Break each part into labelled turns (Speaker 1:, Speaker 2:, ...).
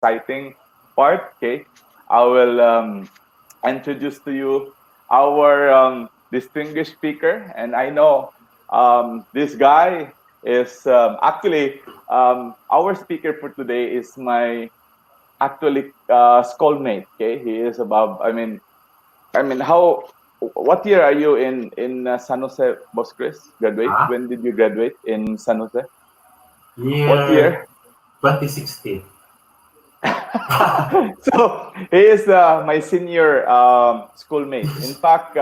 Speaker 1: exciting part. Okay, I will introduce to you our distinguished speaker, and I know this guy is actually our speaker for today is my actually schoolmate. Okay, he is above. I mean, how? What year are you in San Jose, Boss Chris? Graduate?
Speaker 2: Ah,
Speaker 1: When did you graduate in San Jose? What
Speaker 2: year
Speaker 1: year?
Speaker 2: 2016.
Speaker 1: So he is my senior schoolmate. In fact,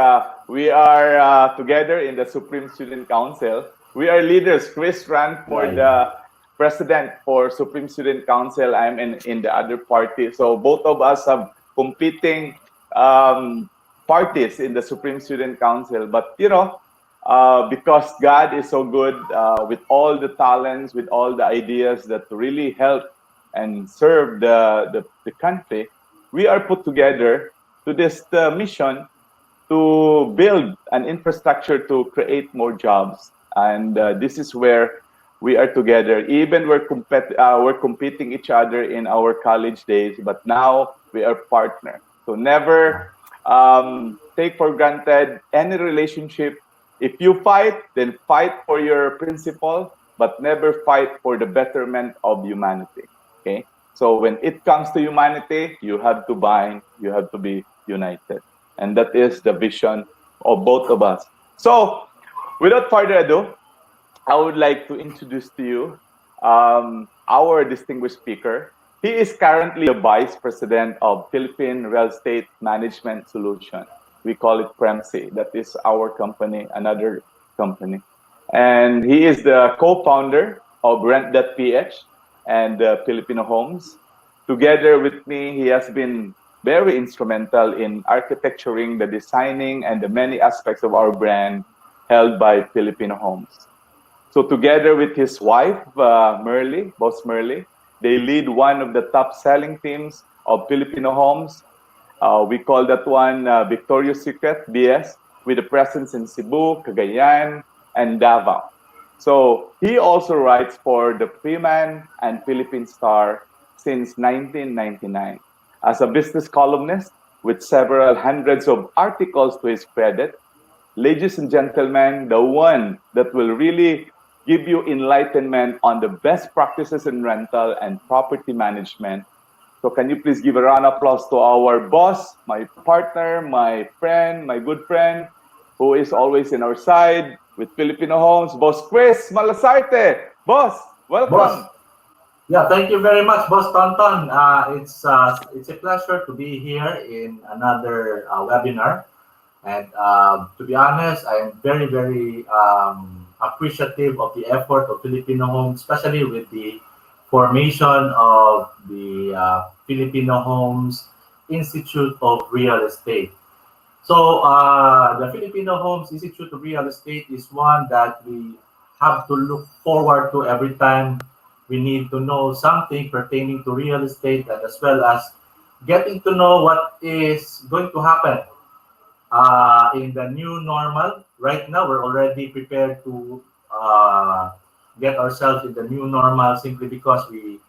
Speaker 1: we are together in the Supreme Student Council. We are leaders. Chris ran for
Speaker 2: Yeah, yeah.
Speaker 1: the president for Supreme Student Council. I'm in the other party. So both of us have competing um, parties in the Supreme Student Council. But because God is so good with all the talents, with all the ideas that really help and serve the country, we are put together to this mission to build an infrastructure to create more jobs. And this is where we are together. Even we're competing each other in our college days, but now we are partner. So never take for granted any relationship. If you fight, then fight for your principle, but never fight for the betterment of humanity. Okay. So when it comes to humanity, you have to bind, you have to be united. And that is the vision of both of us. So without further ado, I would like to introduce to you our distinguished speaker. He is currently the Vice President of Philippine Real Estate Management Solution. We call it PREMSI. That is our company, another company. And he is the co-founder of Rent.ph and Filipino Homes. Together with me, he has been very instrumental in architecturing the designing and the many aspects of our brand held by Filipino Homes. So together with his wife, Merly, Boss Merly, they lead one of the top selling teams of Filipino Homes. We call that one Victoria's Secret, BS, with a presence in Cebu, Cagayan, and Davao. So he also writes for the Freeman and Philippine Star since 1999 as a business columnist with several hundreds of articles to his credit. Ladies and gentlemen, the one that will really give you enlightenment on the best practices in rental and property management. So can you please give a round of applause to our boss, my partner, my friend, my good friend, who is always in our side with Filipino Homes, Boss Chris Malasarte. Boss,
Speaker 2: Boss,
Speaker 1: welcome.
Speaker 2: yeah, thank you very much, Boss Tonton. It's a pleasure to be here in another webinar. And to be honest, I am very, very appreciative of the effort of Filipino Homes, especially with the formation of the Filipino Homes Institute of Real Estate. So the Filipino Homes Institute of Real Estate is one that we have to look forward to every time we need to know something pertaining to real estate, and as well as getting to know what is going to happen in the new normal. Right now, we're already prepared to get ourselves in the new normal simply because we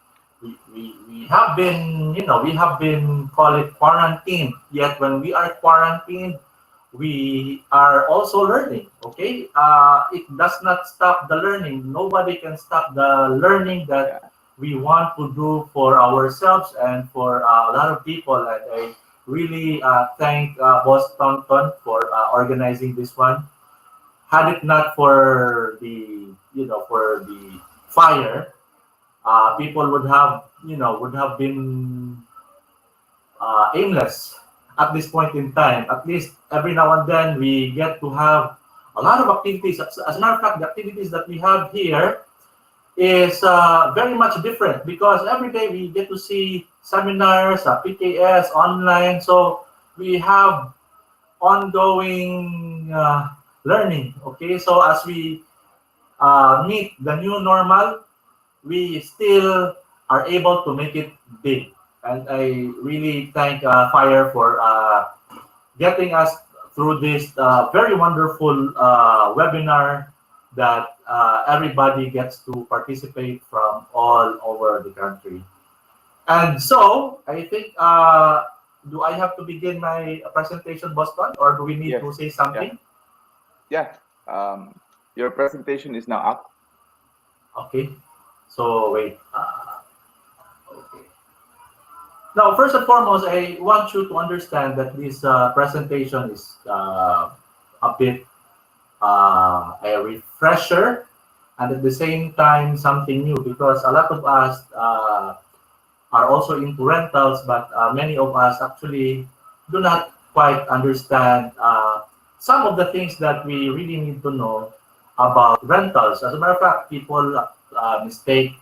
Speaker 2: have been, we have been, call it quarantine. Yet when we are quarantined, we are also learning. Okay, it does not stop the learning. Nobody can stop the learning that
Speaker 1: Yeah.
Speaker 2: we want to do for ourselves and for a lot of people. And I really thank Boss Tonton for organizing this one. Had it not for the, for the fire, people would have, would have been aimless at this point in time. At least every now and then we get to have a lot of activities. As a matter of fact, the activities that we have here is very much different because every day we get to see seminars, PKS, online. So we have ongoing learning. Okay, so as we meet the new normal, we still are able to make it big. And I really thank Fire for getting us through this very wonderful webinar that everybody gets to participate from all over the country. And so, I think, do I have to begin my presentation, Boston, or do we need
Speaker 1: Yes.
Speaker 2: to say
Speaker 1: Yeah.
Speaker 2: something?
Speaker 1: Yeah. Your presentation is now up.
Speaker 2: Okay. So, wait. Okay. Now, first and foremost, I want you to understand that this presentation is a bit a refresher and at the same time something new because a lot of us are also into rentals, but many of us actually do not quite understand some of the things that we really need to know about rentals. As a matter of fact, people mistake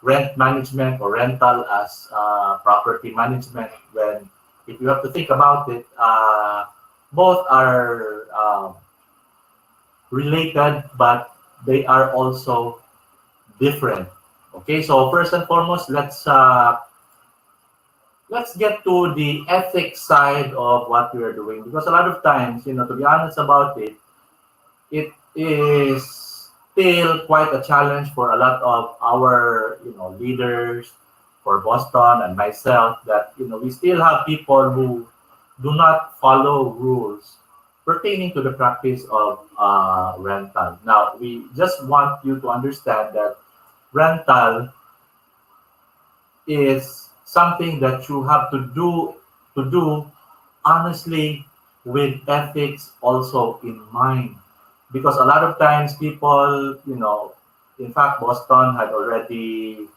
Speaker 2: rent management or rental as property management when, if you have to think about it, both are related, but they are also different. Okay, so first and foremost, let's get to the ethics side of what we are doing because a lot of times, to be honest about it, it is still quite a challenge for a lot of our leaders, for Boston and myself, that we still have people who do not follow rules pertaining to the practice of rental. Now, we just want you to understand that rental is something that you have to do honestly with ethics also in mind, because a lot of times people, in fact, Boston had already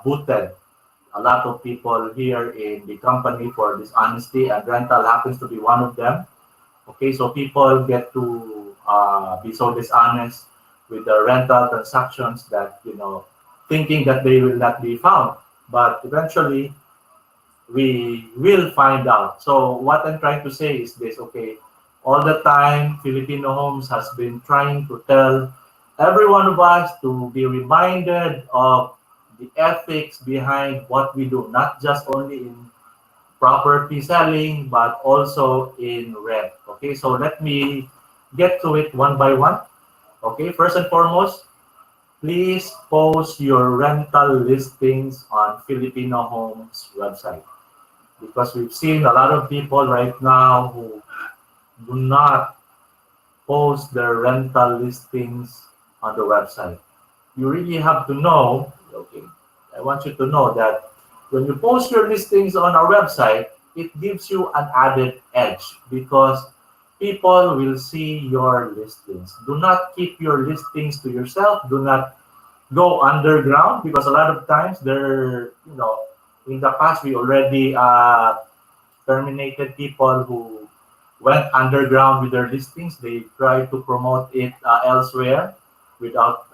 Speaker 2: booted a lot of people here in the company for dishonesty, and rental happens to be one of them. Okay, so people get to be so dishonest with the rental transactions that, thinking that they will not be found. But eventually, we will find out. So what I'm trying to say is this, okay, all the time, Filipino Homes has been trying to tell every one of us to be reminded of the ethics behind what we do, not just only in property selling, but also in rent. Okay, so let me get to it one by one. Okay, first and foremost, please post your rental listings on Filipino Homes website, because we've seen a lot of people right now who do not post their rental listings on the website. You really have to know, okay, I want you to know that when you post your listings on our website, it gives you an added edge because people will see your listings. Do not keep your listings to yourself. Do not go underground, because a lot of times in the past we already terminated people who went underground with their listings. They try to promote it elsewhere without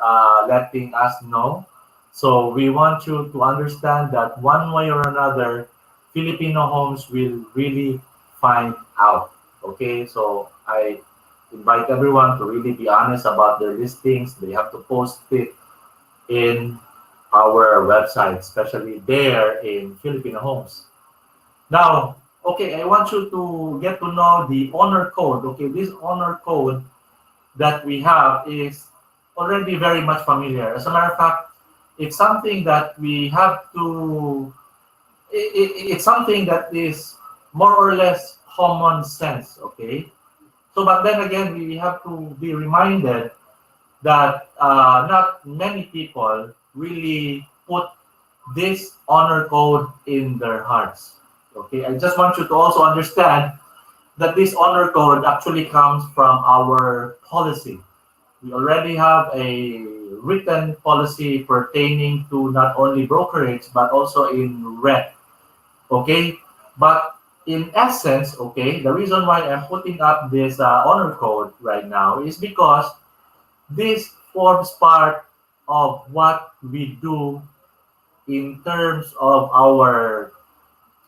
Speaker 2: letting us know. So we want you to understand that one way or another, Filipino Homes will really find out. Okay, so I invite everyone to really be honest about their listings. They have to post it in our website, especially there in Filipino Homes. Now, okay, I want you to get to know the honor code. Okay, this honor code that we have is already very much familiar. As a matter of fact, it's something that we have to, it's something that is more or less common sense, okay? So, but then again, we have to be reminded that not many people really put this honor code in their hearts. Okay, I just want you to also understand that this honor code actually comes from our policy. We already have a written policy pertaining to not only brokerage but also in rent. Okay, but in essence, okay, the reason why I'm putting up this honor code right now is because this forms part of what we do in terms of our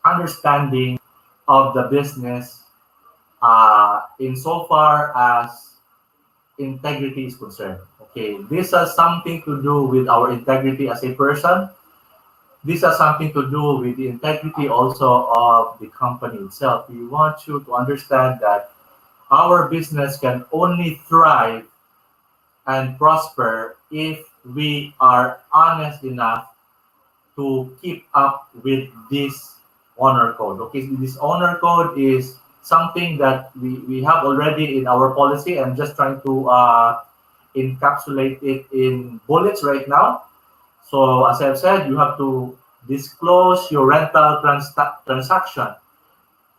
Speaker 2: understanding of the business insofar as integrity is concerned. Okay, this has something to do with our integrity as a person. This has something to do with the integrity also of the company itself. We want you to understand that our business can only thrive and prosper if we are honest enough to keep up with this honor code. Okay, this honor code is something that we have already in our policy. I'm just trying to encapsulate it in bullets right now. So as I've said, you have to disclose your rental transaction.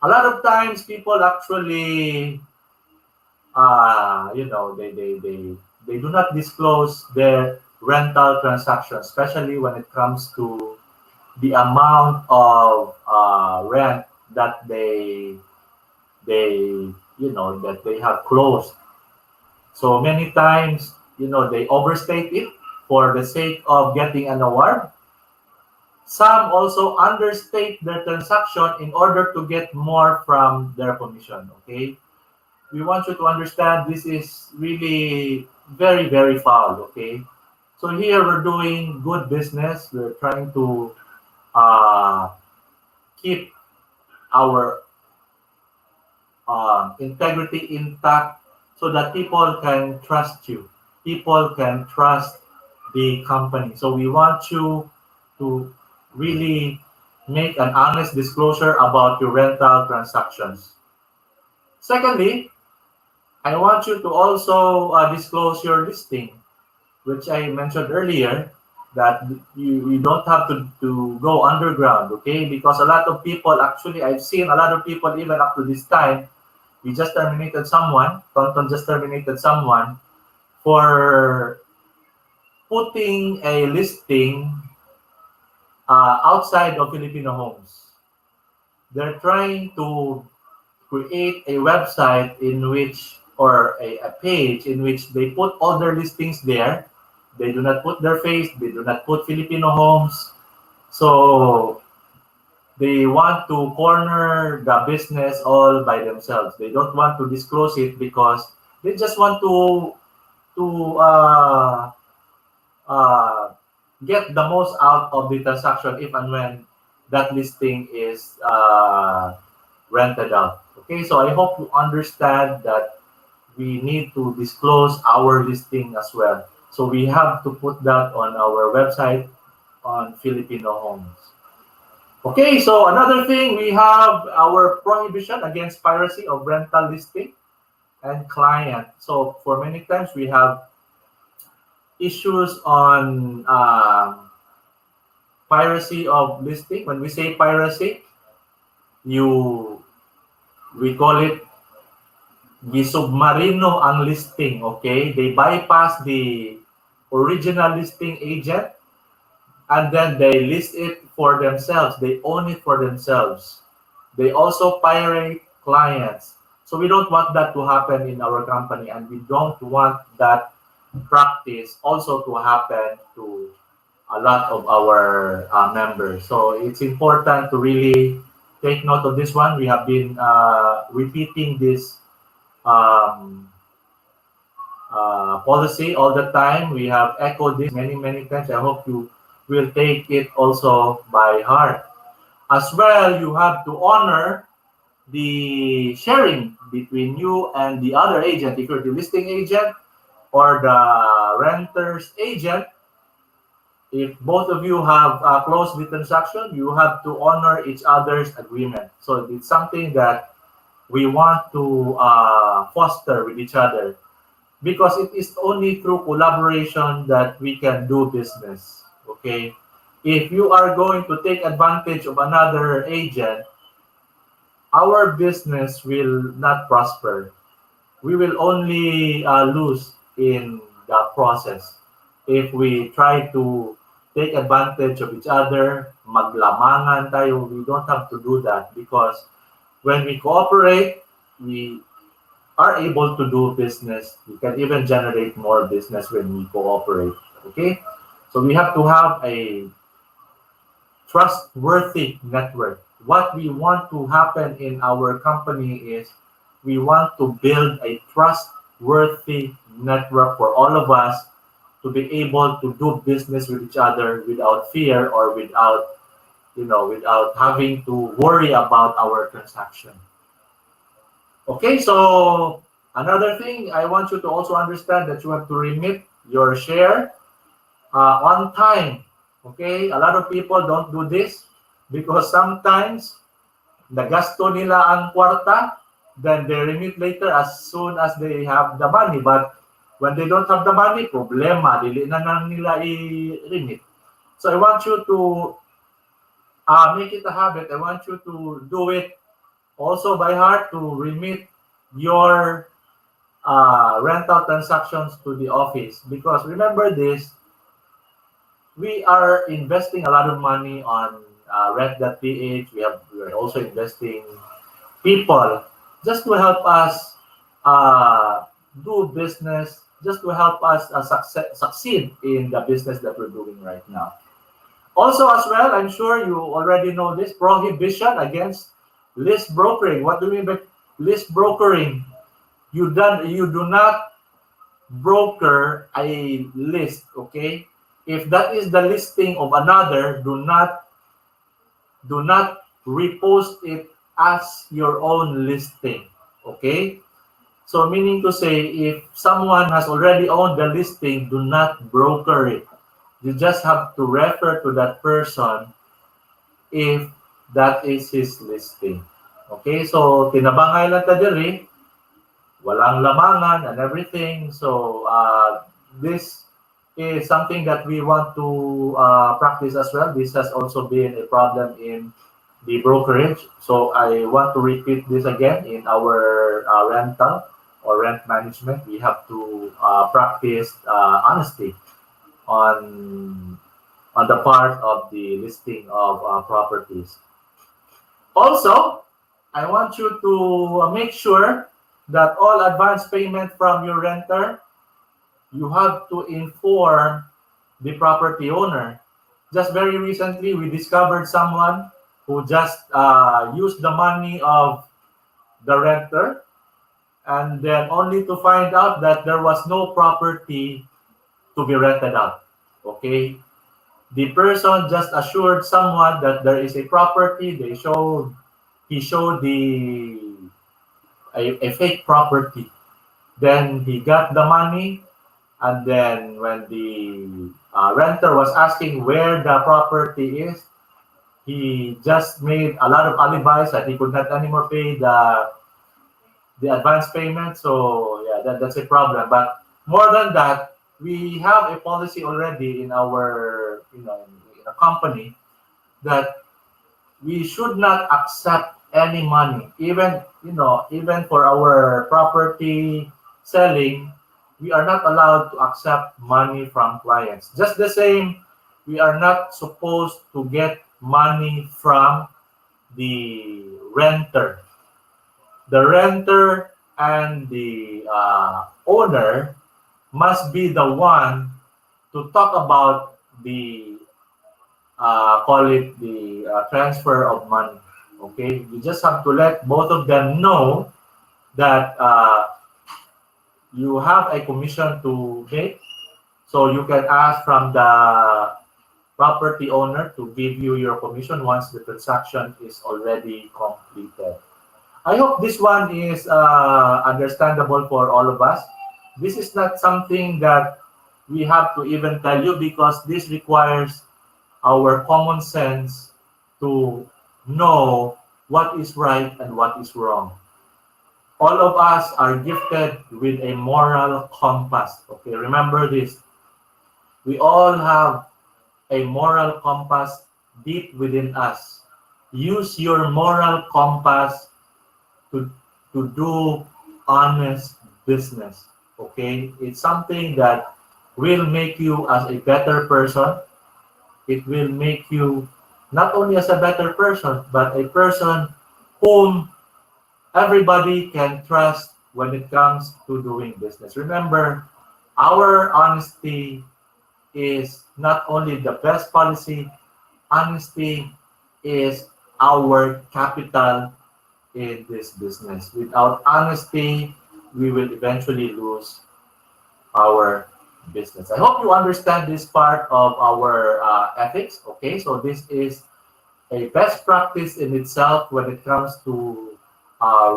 Speaker 2: A lot of times people actually, they do not disclose their rental transaction, especially when it comes to the amount of rent that that they have closed. So many times, they overstate it for the sake of getting an award. Some also understate their transaction in order to get more from their commission. Okay, we want you to understand this is really very, very foul. Okay, so here we're doing good business. We're trying to keep our integrity intact so that people can trust you. People can trust the company. So we want you to really make an honest disclosure about your rental transactions. Secondly, I want you to also disclose your listing, which I mentioned earlier, that you don't have to go underground, okay? Because a lot of people, actually, I've seen a lot of people, even up to this time, we just terminated someone, Tonton just terminated someone for putting a listing outside of Filipino homes. They're trying to create a website in which, or a page in which they put all their listings there. They do not put their face, they do not put Filipino homes. So they want to corner the business all by themselves. They don't want to disclose it because they just want to get the most out of the transaction if and when that listing is rented out. Okay, so I hope you understand that we need to disclose our listing as well. So we have to put that on our website on Filipino Homes. Okay, so another thing, we have our prohibition against piracy of rental listing and client. So for many times we have issues on piracy of listing. When we say piracy, we call it gisubmarino ang listing, okay? They bypass the original listing agent and then they list it for themselves. They own it for themselves. They also pirate clients. So we don't want that to happen in our company, and we don't want that practice also to happen to a lot of our members. So it's important to really take note of this one. We have been repeating this policy all the time. We have echoed this many, many times. I hope you will take it also by heart. As well, you have to honor the sharing between you and the other agent. If you're the listing agent or the renter's agent, if both of you have closed the transaction, you have to honor each other's agreement. So it's something that we want to foster with each other, because it is only through collaboration that we can do business. Okay, if you are going to take advantage of another agent, our business will not prosper. We will only lose in the process if we try to take advantage of each other, maglamangan tayo. We don't have to do that, because when we cooperate, we are able to do business. We can even generate more business when we cooperate. Okay? So we have to have a trustworthy network. What we want to happen in our company is we want to build a trustworthy network for all of us to be able to do business with each other without fear or without having to worry about our transaction. Okay, so another thing, I want you to also understand that you have to remit your share on time. Okay, a lot of people don't do this because sometimes nagasto nila ang kwarta, then they remit later as soon as they have the money. But when they don't have the money, problema, dili na nang nila i-remit. So I want you to make it a habit. I want you to do it also by heart, to remit your rental transactions to the office. Because remember this, we are investing a lot of money on rent.ph. We are also investing people just to help us do business, just to help us succeed in the business that we're doing right now. Also, as well, I'm sure you already know this, prohibition against list brokering. What do we mean by list brokering? You do not broker a list, okay? If that is the listing of another, do not repost it as your own listing, okay? So meaning to say, if someone has already owned the listing, do not broker it. You just have to refer to that person if that is his listing. Okay, so tinabangay lang ta diri, walang lamangan and everything. So this is something that we want to practice as well. This has also been a problem in the brokerage. So I want to repeat this again in our rental or rent management. We have to practice honesty on the part of the listing of properties. Also, I want you to make sure that all advance payment from your renter, you have to inform the property owner. Just very recently, we discovered someone who just used the money of the renter, and then only to find out that there was no property to be rented out. Okay, the person just assured someone that there is a property. He showed a fake property. Then he got the money, and then when the renter was asking where the property is, he just made a lot of alibis that he could not anymore pay the advance payment. So yeah, that's a problem. But more than that, we have a policy already in our in a company that we should not accept any money, even for our property selling. We are not allowed to accept money from clients. Just the same, we are not supposed to get money from the renter. The renter and the owner must be the one to talk about the transfer of money. Okay, you just have to let both of them know that you have a commission to make, so you can ask from the property owner to give you your commission once the transaction is already completed. I hope this one is understandable for all of us. This is not something that we have to even tell you, because this requires our common sense to know what is right and what is wrong. All of us are gifted with a moral compass. Okay, remember this. We all have a moral compass deep within us. Use your moral compass to do honest business. Okay, it's something that will make you as a better person. It will make you not only as a better person, but a person whom everybody can trust when it comes to doing business. Remember, our honesty is not only the best policy, honesty is our capital in this business. Without honesty, we will eventually lose our business. I hope you understand this part of our ethics. Okay, so this is a best practice in itself when it comes to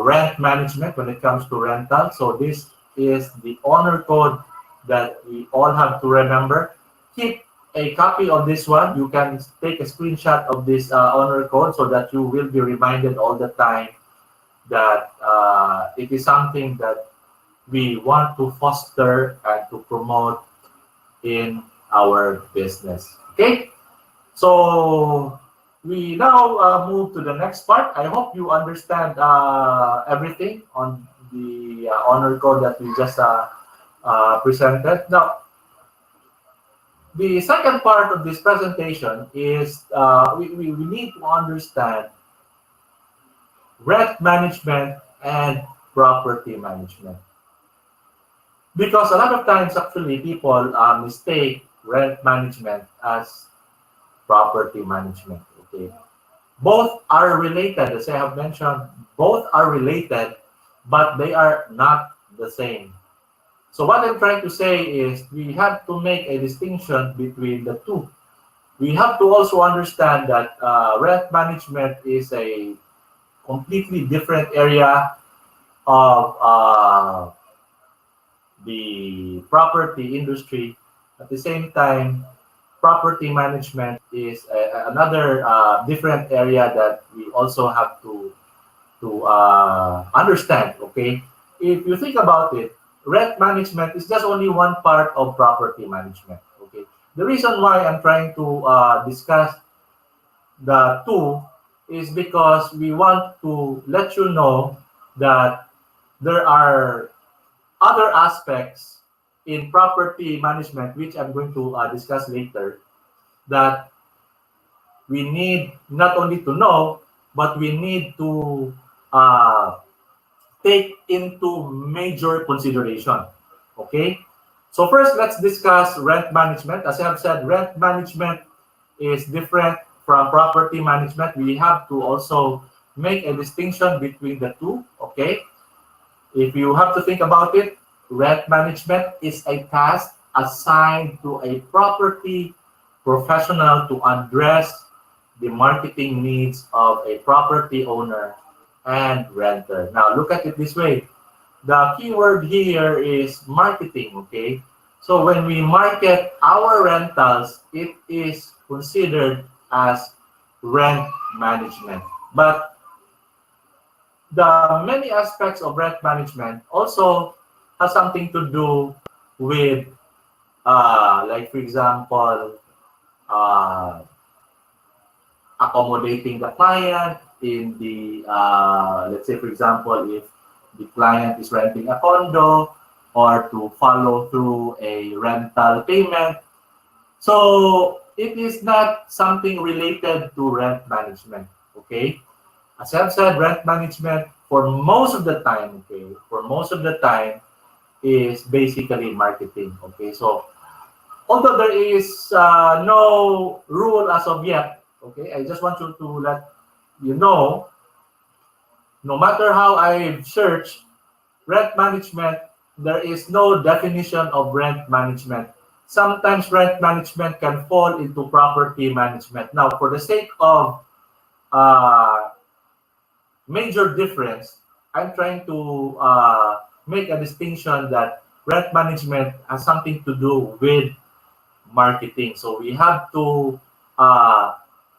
Speaker 2: rent management, when it comes to rental. So this is the honor code that we all have to remember. Keep a copy of this one. You can take a screenshot of this honor code so that you will be reminded all the time that it is something that we want to foster and to promote in our business. Okay, so we now move to the next part. I hope you understand everything on the honor code that we just presented. Now, the second part of this presentation is we need to understand rent management and property management. Because a lot of times, actually, people mistake rent management as property management. Okay, both are related, as I have mentioned. Both are related, but they are not the same. So what I'm trying to say is we have to make a distinction between the two. We have to also understand that rent management is a completely different area of the property industry. At the same time, property management is another different area that we also have to understand. Okay, if you think about it, rent management is just only one part of property management. Okay, the reason why I'm trying to discuss the two is because we want to let you know that there are other aspects in property management, which I'm going to discuss later, that we need not only to know, but we need to take into major consideration. Okay? So first, let's discuss rent management. As I have said, rent management is different from property management. We have to also make a distinction between the two. Okay? If you have to think about it, rent management is a task assigned to a property professional to address the marketing needs of a property owner and renter. Now, look at it this way. The keyword here is marketing, okay? So when we market our rentals, it is considered as rent management. But the many aspects of rent management also has something to do with, like for example, accommodating the client in the, let's say for example, if the client is renting a condo, or to follow through a rental payment. So it is not something related to rent management, okay? As I've said, rent management for most of the time, okay, for most of the time is basically marketing, okay? So although there is no rule as of yet, okay, I just want you to let you know, no matter how I search rent management, there is no definition of rent management. Sometimes rent management can fall into property management. Now, for the sake of major difference, I'm trying to make a distinction that rent management has something to do with marketing. So we have to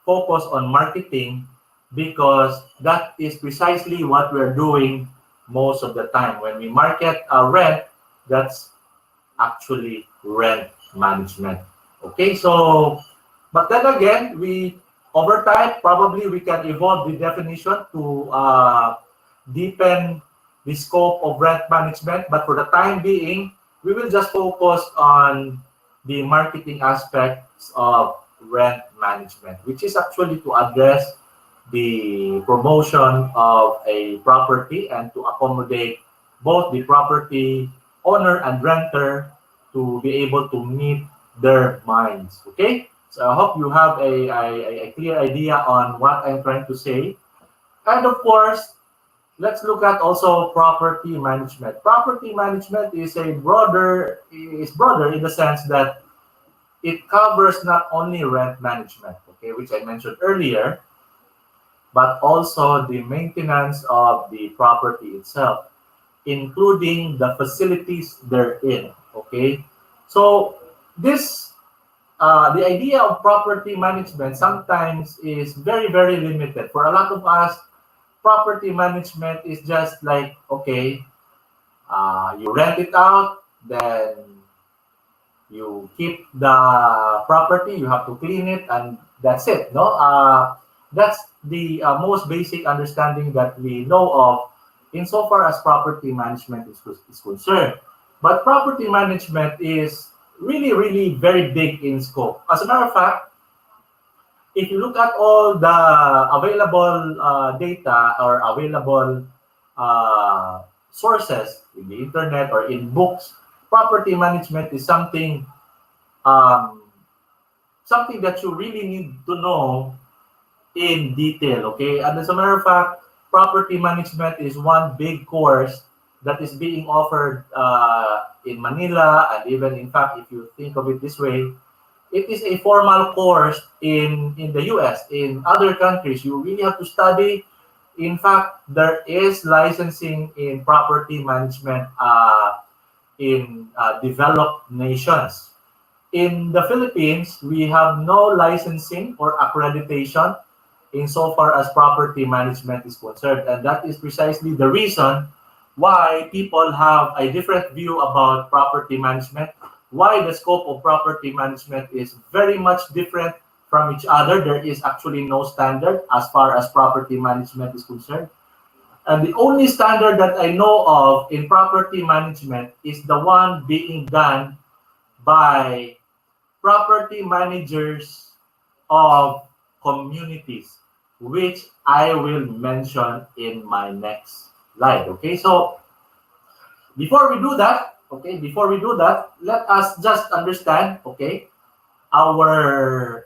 Speaker 2: focus on marketing because that is precisely what we're doing most of the time. When we market rent, that's actually rent management. Okay, so, but then again, we over time, probably we can evolve the definition to deepen the scope of rent management. But for the time being, we will just focus on the marketing aspects of rent management, which is actually to address the promotion of a property and to accommodate both the property owner and renter to be able to meet their minds. Okay, so I hope you have a clear idea on what I'm trying to say. And of course, let's look at also property management. Property management is broader in the sense that it covers not only rent management, okay, which I mentioned earlier, but also the maintenance of the property itself, including the facilities therein, okay? So this the idea of property management sometimes is very, very limited. For a lot of us, property management is just like, okay, you rent it out, then you keep the property, you have to clean it, and that's it. No, that's the most basic understanding that we know of insofar as property management is concerned. But property management is really, really very big in scope. As a matter of fact, if you look at all the available data or available sources in the internet or in books, property management is something something that you really need to know in detail. Okay, and as a matter of fact, property management is one big course that is being offered in Manila, and even in fact, if you think of it this way, it is a formal course in the US. In other countries, you really have to study. In fact, there is licensing in property management in developed nations. In the Philippines, we have no licensing or accreditation insofar as property management is concerned. And that is precisely the reason why people have a different view about property management, why the scope of property management is very much different from each other. There is actually no standard as far as property management is concerned. And the only standard that I know of in property management is the one being done by property managers of communities, which I will mention in my next slide. Okay, so before we do that, let us just understand, okay, our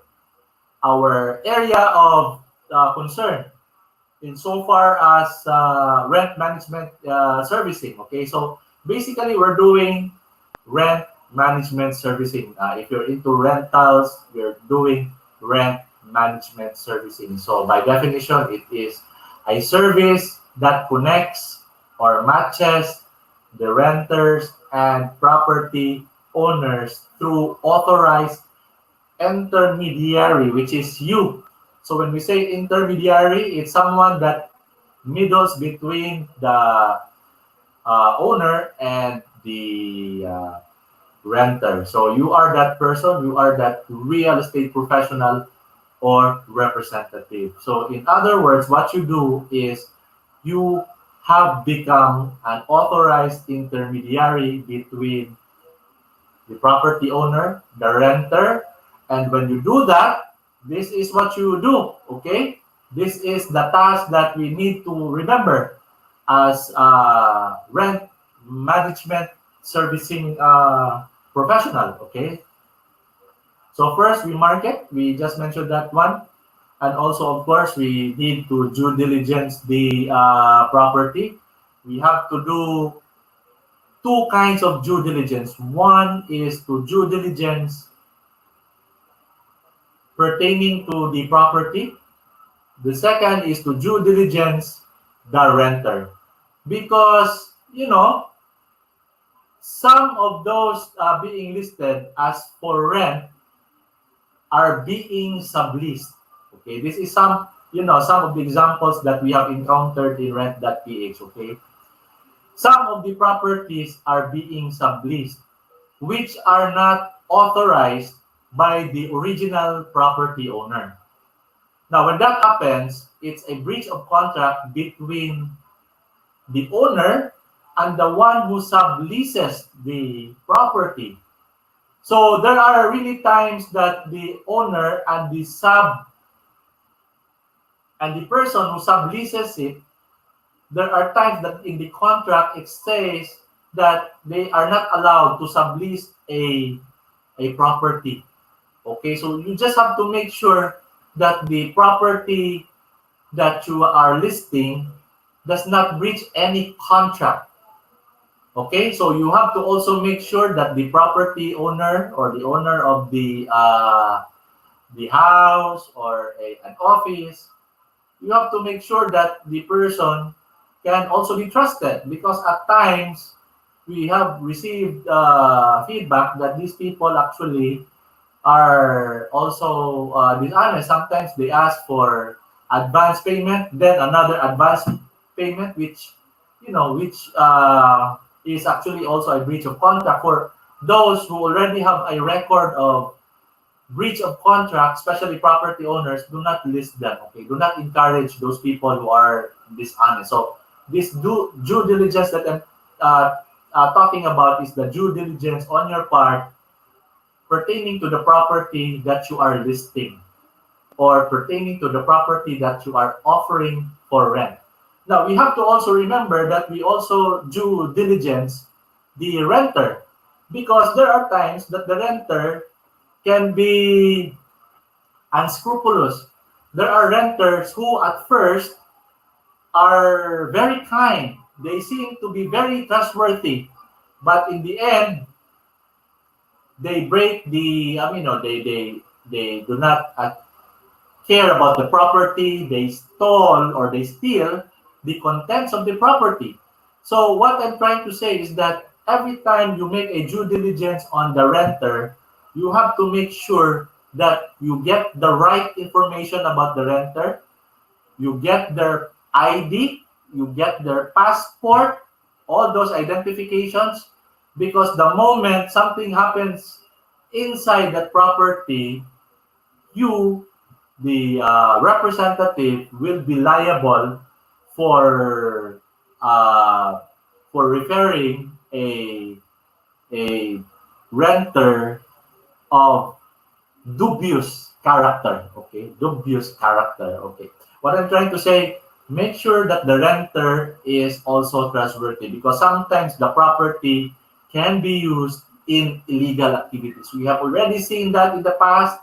Speaker 2: area of concern insofar as rent management servicing. Okay, so basically we're doing rent management servicing. If you're into rentals, we're doing rent management servicing. So by definition, it is a service that connects or matches the renters and property owners through authorized intermediary, which is you. So when we say intermediary, it's someone that middles between the owner and the renter. So you are that person, you are that real estate professional or representative. So in other words, what you do is you have become an authorized intermediary between the property owner, the renter, and when you do that, this is what you do, okay? This is the task that we need to remember as rent management servicing professional, okay? So first, we market. We just mentioned that one. And also, of course, we need to due diligence the property. We have to do two kinds of due diligence. One is to due diligence pertaining to the property. The second is to due diligence the renter. Because, you know, some of those being listed as for rent are being subleased. Okay, this is some of the examples that we have encountered in rent.ph. Okay, some of the properties are being subleased, which are not authorized by the original property owner. Now, when that happens, it's a breach of contract between the owner and the one who subleases the property. So there are really times that the owner and the person who subleases it, there are times that in the contract it says that they are not allowed to sublease a property. Okay, so you just have to make sure that the property that you are listing does not breach any contract. Okay, so you have to also make sure that the property owner or the owner of the house or an office, you have to make sure that the person can also be trusted, because at times we have received feedback that these people actually are also dishonest. Sometimes they ask for advance payment, then another advance payment, which is actually also a breach of contract. For those who already have a record of breach of contract, especially property owners, do not list them. Okay, do not encourage those people who are dishonest. So this due diligence that I'm talking about is the due diligence on your part pertaining to the property that you are listing or pertaining to the property that you are offering for rent. Now, we have to also remember that we also due diligence the renter, because there are times that the renter can be unscrupulous. There are renters who at first are very kind. They seem to be very trustworthy, but in the end, they break the. They do not care about the property. They stole or they steal the contents of the property. So what I'm trying to say is that every time you make a due diligence on the renter, you have to make sure that you get the right information about the renter, you get their ID, you get their passport, all those identifications, because the moment something happens inside that property, you, the representative, will be liable for referring a renter of dubious character. Okay, dubious character. Okay, what I'm trying to say, make sure that the renter is also trustworthy, because sometimes the property can be used in illegal activities. We have already seen that in the past.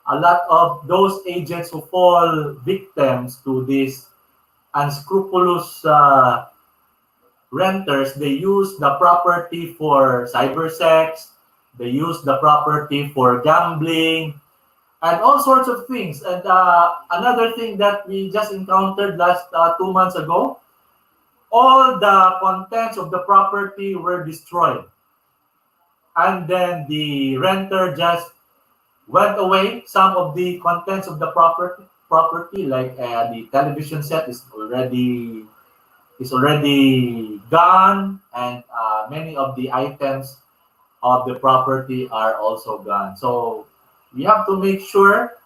Speaker 2: A lot of those agents who fall victims to these unscrupulous renters, they use the property for cyber sex, they use the property for gambling, and all sorts of things. And another thing that we just encountered last 2 months ago, all the contents of the property were destroyed. And then the renter just went away. Some of the contents of the property like the television set is already gone, and many of the items of the property are also gone. So we have to make sure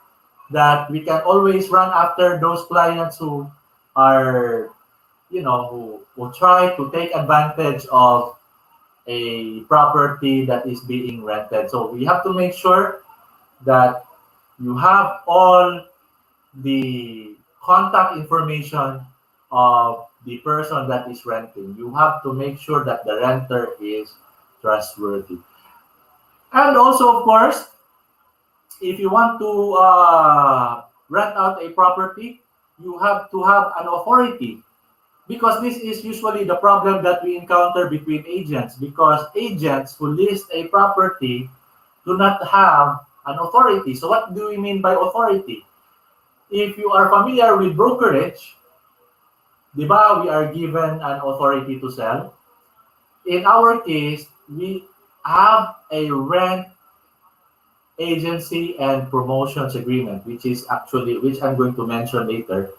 Speaker 2: that we can always run after those clients who are, who try to take advantage of a property that is being rented. So we have to make sure that you have all the contact information of the person that is renting. You have to make sure that the renter is trustworthy. And also, of course, if you want to rent out a property, you have to have an authority, because this is usually the problem that we encounter between agents, because agents who list a property do not have an authority. So what do we mean by authority? If you are familiar with brokerage, di ba, we are given an authority to sell. In our case, we have a rent agency and promotions agreement, which I'm going to mention later.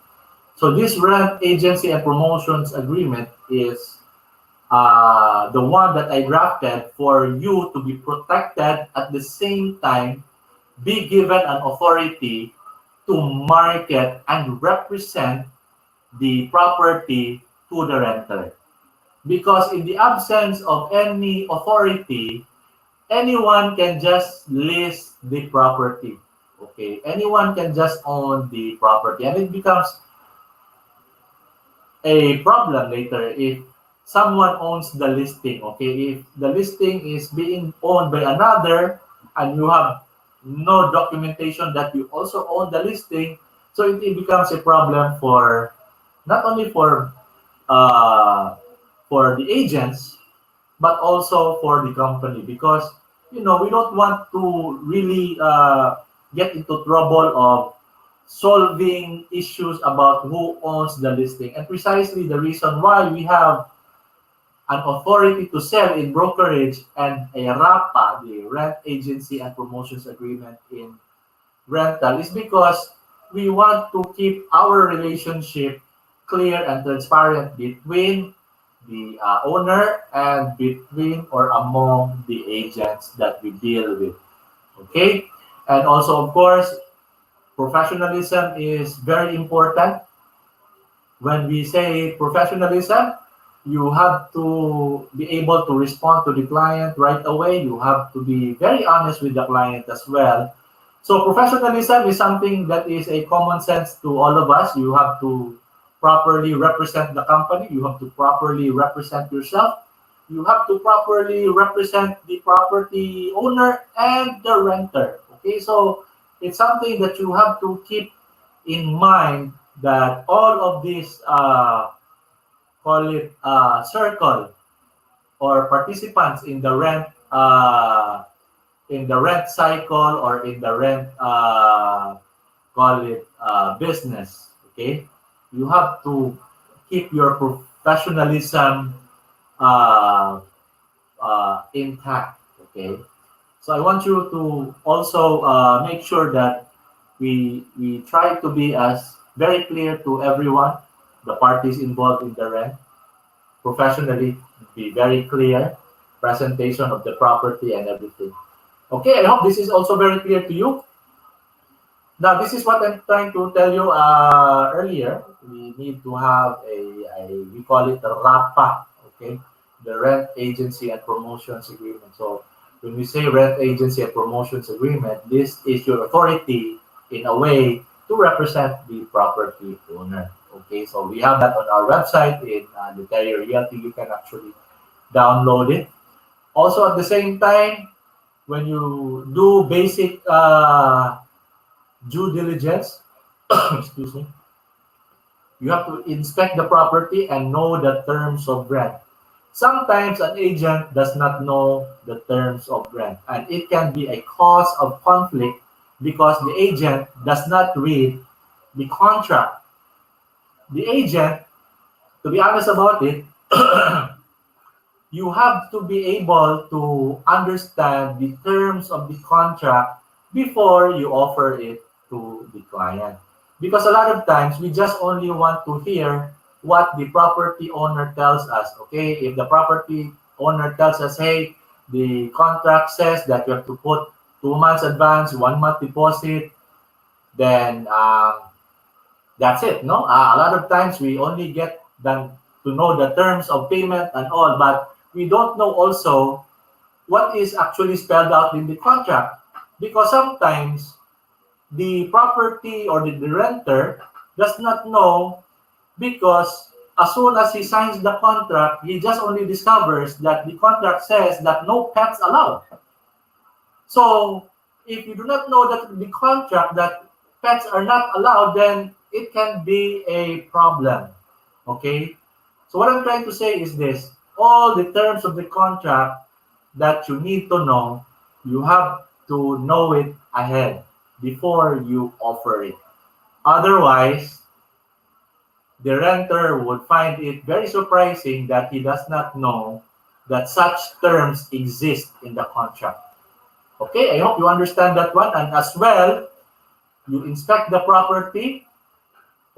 Speaker 2: So this rent agency and promotions agreement is the one that I drafted for you to be protected, at the same time be given an authority to market and represent the property to the renter. Because in the absence of any authority, anyone can just list the property. Okay, anyone can just own the property, and it becomes a problem later if someone owns the listing. Okay, if the listing is being owned by another and you have no documentation that you also own the listing, so it becomes a problem for not only for the agents but also for the company, because we don't want to really get into trouble of solving issues about who owns the listing. And precisely the reason why we have an authority to sell in brokerage and a RAPA, the Rent Agency and Promotions Agreement in rental, is because we want to keep our relationship clear and transparent between the owner and between or among the agents that we deal with. Okay? And also, of course, professionalism is very important. When we say professionalism, you have to be able to respond to the client right away. You have to be very honest with the client as well. So professionalism is something that is a common sense to all of us. You have to properly represent the company. You have to properly represent yourself. You have to properly represent the property owner and the renter. Okay, so it's something that you have to keep in mind, that all of these call it circle or participants in the rent cycle, or in the rent call it business. Okay, you have to keep your professionalism intact. Okay, so I want you to also make sure that we try to be as very clear to everyone, the parties involved in the rent, professionally, be very clear, presentation of the property and everything. Okay, I hope this is also very clear to you. Now, this is what I'm trying to tell you earlier. We need to have we call it the RAPA, okay? The Rent Agency and Promotions Agreement. So when we say Rent Agency and Promotions Agreement, this is your authority in a way to represent the property owner. Okay, so we have that on our website in the Terrier Realty. You can actually download it. Also, at the same time, when you do basic due diligence, excuse me, you have to inspect the property and know the terms of rent. Sometimes an agent does not know the terms of rent, and it can be a cause of conflict because the agent does not read the contract. The agent, to be honest about it, you have to be able to understand the terms of the contract before you offer it to the client. Because a lot of times, we just only want to hear what the property owner tells us. Okay, if the property owner tells us, hey, the contract says that you have to put 2 months advance, 1 month deposit, then that's it. No, a lot of times we only get them to know the terms of payment and all, but we don't know also what is actually spelled out in the contract, because sometimes the property or the renter does not know, because as soon as he signs the contract, he just only discovers that the contract says that no pets allowed. So if you do not know that the contract that pets are not allowed, then it can be a problem. Okay? So what I'm trying to say is this: all the terms of the contract that you need to know, you have to know it ahead before you offer it. Otherwise, the renter would find it very surprising that he does not know that such terms exist in the contract. Okay, I hope you understand that one. And as well, you inspect the property.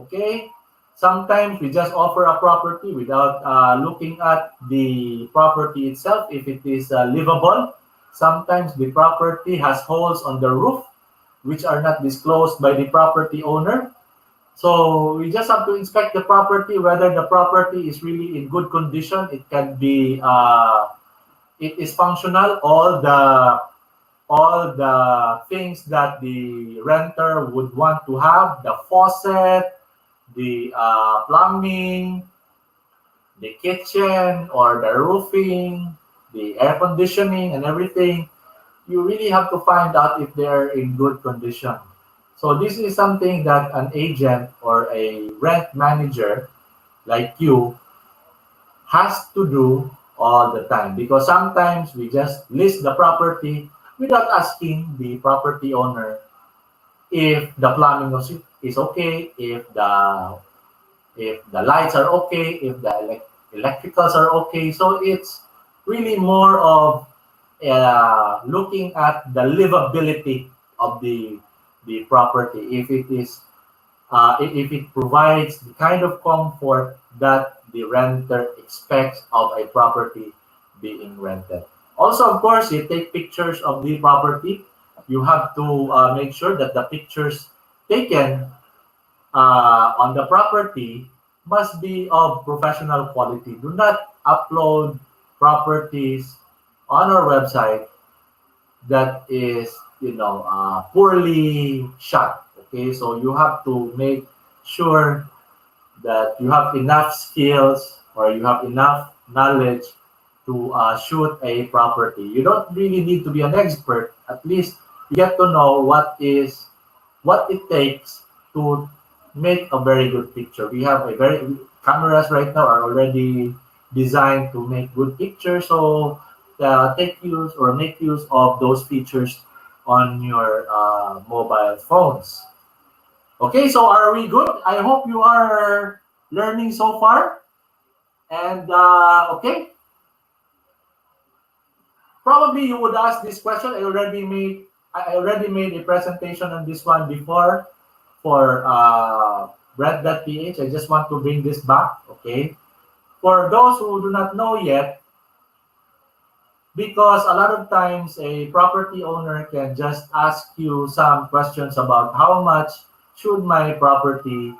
Speaker 2: Okay, sometimes we just offer a property without looking at the property itself, if it is livable. Sometimes the property has holes on the roof which are not disclosed by the property owner. So we just have to inspect the property, whether the property is really in good condition. It can be, it is functional. All the things that the renter would want to have: the faucet, the plumbing, the kitchen or the roofing, the air conditioning and everything. You really have to find out if they're in good condition. So this is something that an agent or a rent manager like you has to do all the time, because sometimes we just list the property without asking the property owner if the plumbing is okay, if the lights are okay, if the electricals are okay. So it's really more of looking at the livability of the property. If it is if it provides the kind of comfort that the renter expects of a property being rented. Also, of course, you take pictures of the property. You have to make sure that the pictures taken on the property must be of professional quality. Do not upload properties on our website that is, poorly shot. Okay, so you have to make sure that you have enough skills or you have enough knowledge to shoot a property. You don't really need to be an expert. At least you get to know what it takes to make a very good picture. We have a very cameras right now are already designed to make good pictures. So make use of those features on your mobile phones. Okay, so are we good? I hope you are learning so far. And okay, probably you would ask this question. I already made a presentation on this one before for Bread.ph. I just want to bring this back. Okay, for those who do not know yet, because a lot of times a property owner can just ask you some questions about how much should my property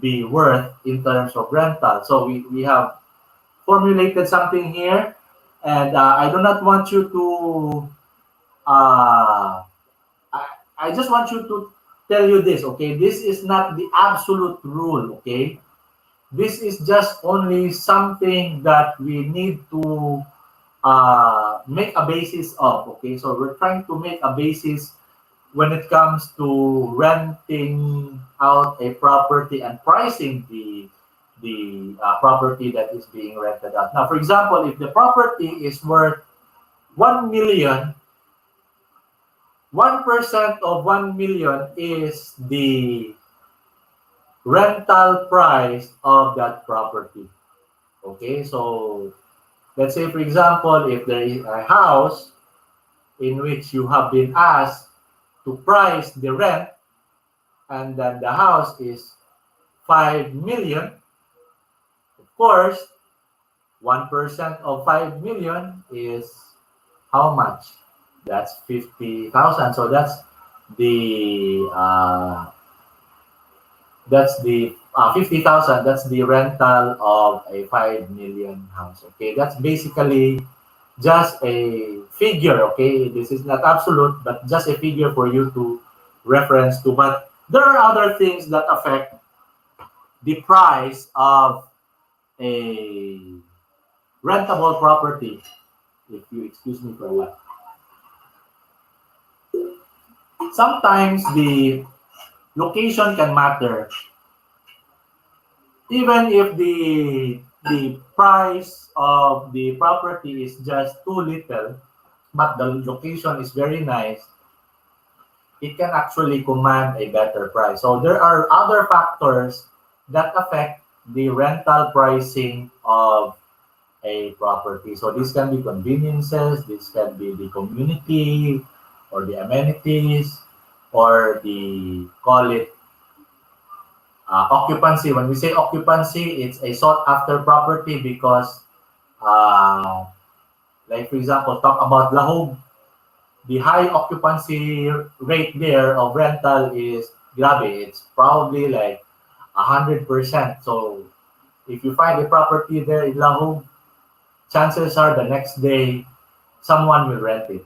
Speaker 2: be worth in terms of rental. So we have formulated something here, and I do not want you to I just want you to tell you this, okay? This is not the absolute rule, okay? This is just only something that we need to make a basis of, okay? So we're trying to make a basis when it comes to renting out a property and pricing the property that is being rented out. Now, for example, if the property is worth 1 million, 1% of 1 million is the rental price of that property. Okay, so let's say, for example, if there is a house in which you have been asked to price the rent, and then the house is 5 million, of course, 1% of 5 million is how much? That's 50,000. So that's the 50,000. That's the rental of a 5 million house. Okay, that's basically just a figure. Okay, this is not absolute, but just a figure for you to reference to. But there are other things that affect the price of a rentable property. If you excuse me for a while. Sometimes the location can matter. Even if the price of the property is just too little, but the location is very nice, it can actually command a better price. So there are other factors that affect the rental pricing of a property. So this can be conveniences, this can be the community or the amenities, or the, call it, occupancy. When we say occupancy, it's a sought after property because, like for example, talk about Lahog, the high occupancy rate there of rental is grabe. It's probably like 100%. So if you find a property there in Lahog, chances are the next day someone will rent it.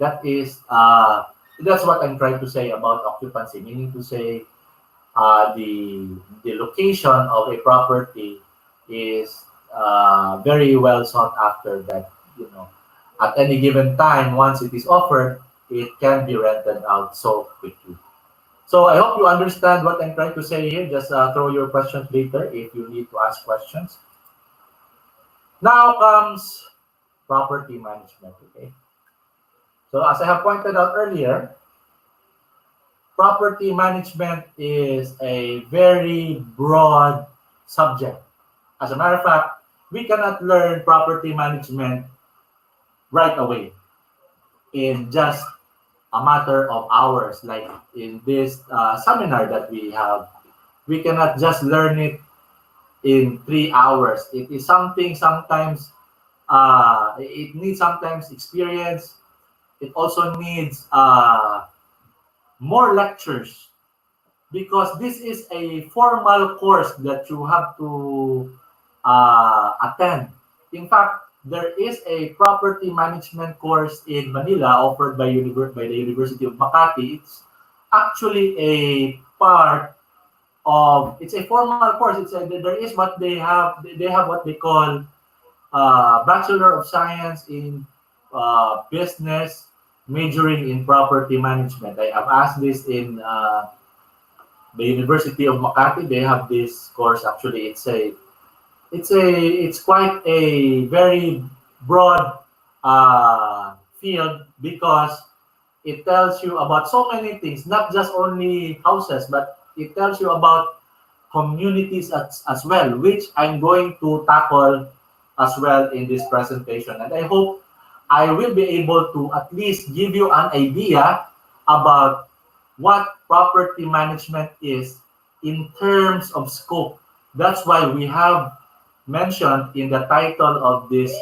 Speaker 2: That's what I'm trying to say about occupancy, meaning to say the location of a property is very well sought after, that at any given time, once it is offered, it can be rented out so quickly. So I hope you understand what I'm trying to say here. Just throw your questions later if you need to ask questions. Now comes property management. Okay. So as I have pointed out earlier, property management is a very broad subject. As a matter of fact, we cannot learn property management right away in just a matter of hours. Like in this seminar that we have, we cannot just learn it in 3 hours. It is something sometimes it needs sometimes experience. It also needs more lectures because this is a formal course that you have to attend. In fact, there is a property management course in Manila offered by the University of Makati. It's actually a part of, it's a formal course. There is what they have. They have what they call Bachelor of Science in Business, majoring in property management. I have asked this in the University of Makati. They have this course. Actually, it's quite a very broad field because it tells you about so many things, not just only houses, but it tells you about communities as well, which I'm going to tackle as well in this presentation. And I hope I will be able to at least give you an idea about what property management is in terms of scope. That's why we have mentioned in the title of this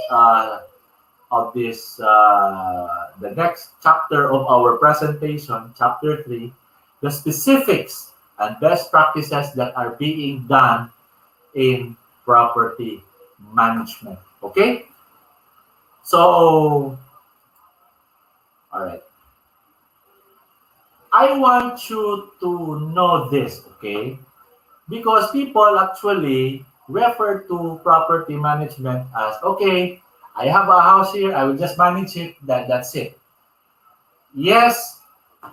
Speaker 2: the next chapter of our presentation, chapter 3, the specifics and best practices that are being done in property management. Okay? So, all right. I want you to know this, okay? Because people actually refer to property management as, okay, I have a house here, I will just manage it, that's it. Yes